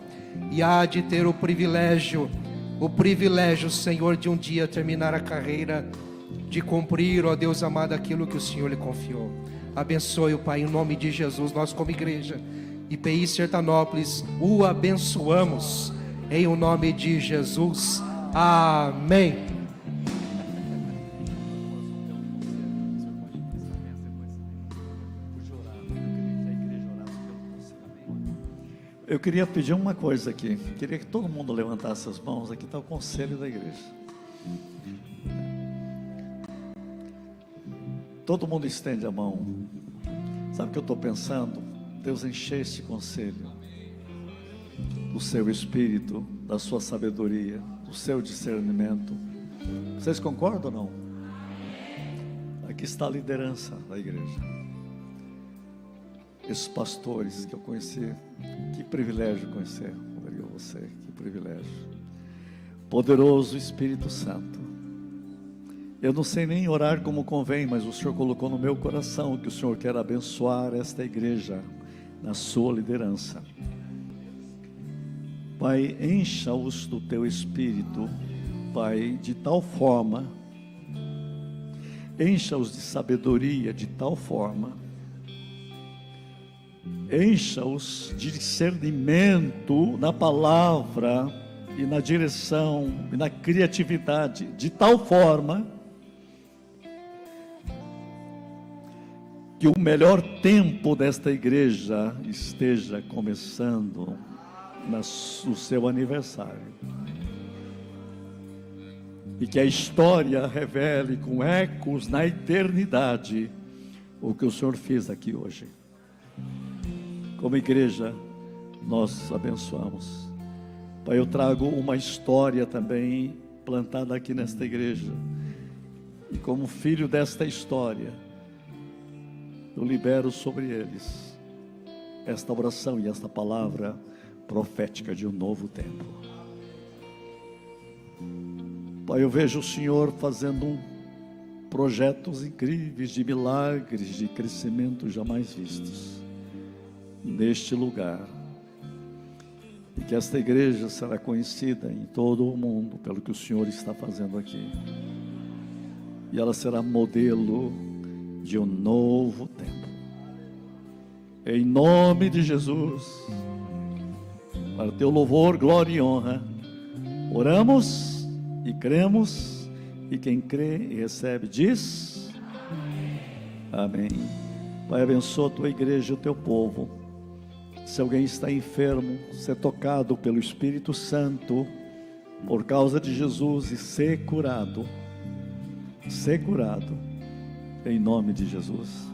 e há de ter o privilégio, Senhor, de um dia terminar a carreira, de cumprir, ó Deus amado, aquilo que o Senhor lhe confiou. Abençoe o Pai, em nome de Jesus. Nós como igreja IPI Sertanópolis o abençoamos, em o nome de Jesus. Amém. Eu queria pedir uma coisa aqui. Queria que todo mundo levantasse as mãos. Aqui está o conselho da igreja. Todo mundo estende a mão. Sabe o que eu estou pensando? Deus encher este conselho do seu espírito, da sua sabedoria, do seu discernimento. Vocês concordam ou não? Aqui está a liderança da igreja. Esses pastores que eu conheci, que privilégio conhecer você, que privilégio. Poderoso Espírito Santo. Eu não sei nem orar como convém, mas o Senhor colocou no meu coração que o Senhor quer abençoar esta igreja na sua liderança. Pai, encha-os do teu Espírito, Pai, de tal forma, encha-os de sabedoria de tal forma, encha-os de discernimento na palavra e na direção e na criatividade de tal forma que o melhor tempo desta igreja esteja começando no seu aniversário, e que a história revele com ecos na eternidade o que o Senhor fez aqui hoje. Como igreja, nós abençoamos. Pai, eu trago uma história também plantada aqui nesta igreja, e como filho desta história, eu libero sobre eles esta oração e esta palavra profética de um novo tempo. Pai, eu vejo o Senhor fazendo projetos incríveis de milagres, de crescimento jamais vistos neste lugar, e que esta igreja será conhecida em todo o mundo pelo que o Senhor está fazendo aqui, e ela será modelo de um novo tempo, em nome de Jesus, para teu louvor, glória e honra, oramos e cremos, e quem crê e recebe diz amém. Pai, abençoa a tua igreja e o teu povo. Se alguém está enfermo, ser tocado pelo Espírito Santo por causa de Jesus e ser curado, em nome de Jesus.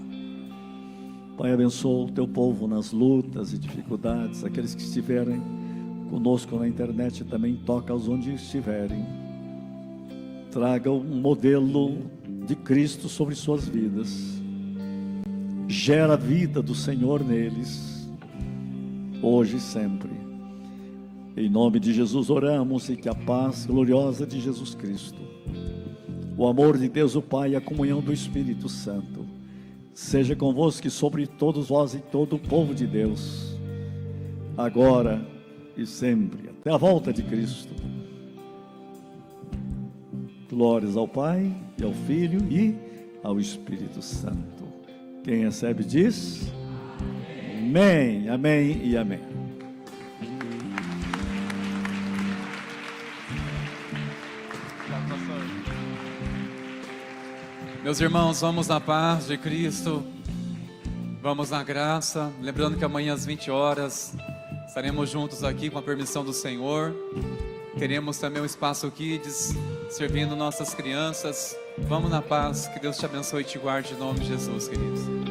Pai, abençoa o teu povo nas lutas e dificuldades, aqueles que estiverem conosco na internet também, toca-os onde estiverem, traga um modelo de Cristo sobre suas vidas, gera a vida do Senhor neles, hoje e sempre. Em nome de Jesus oramos, e que a paz gloriosa de Jesus Cristo, o amor de Deus o Pai e a comunhão do Espírito Santo seja convosco e sobre todos vós e todo o povo de Deus, agora e sempre, até a volta de Cristo. Glórias ao Pai e ao Filho e ao Espírito Santo. Quem recebe diz amém, amém e amém. Meus irmãos, vamos na paz de Cristo, vamos na graça, lembrando que amanhã às 20 horas estaremos juntos aqui com a permissão do Senhor. Teremos também um espaço Kids, servindo nossas crianças. Vamos na paz, que Deus te abençoe e te guarde em nome de Jesus, queridos.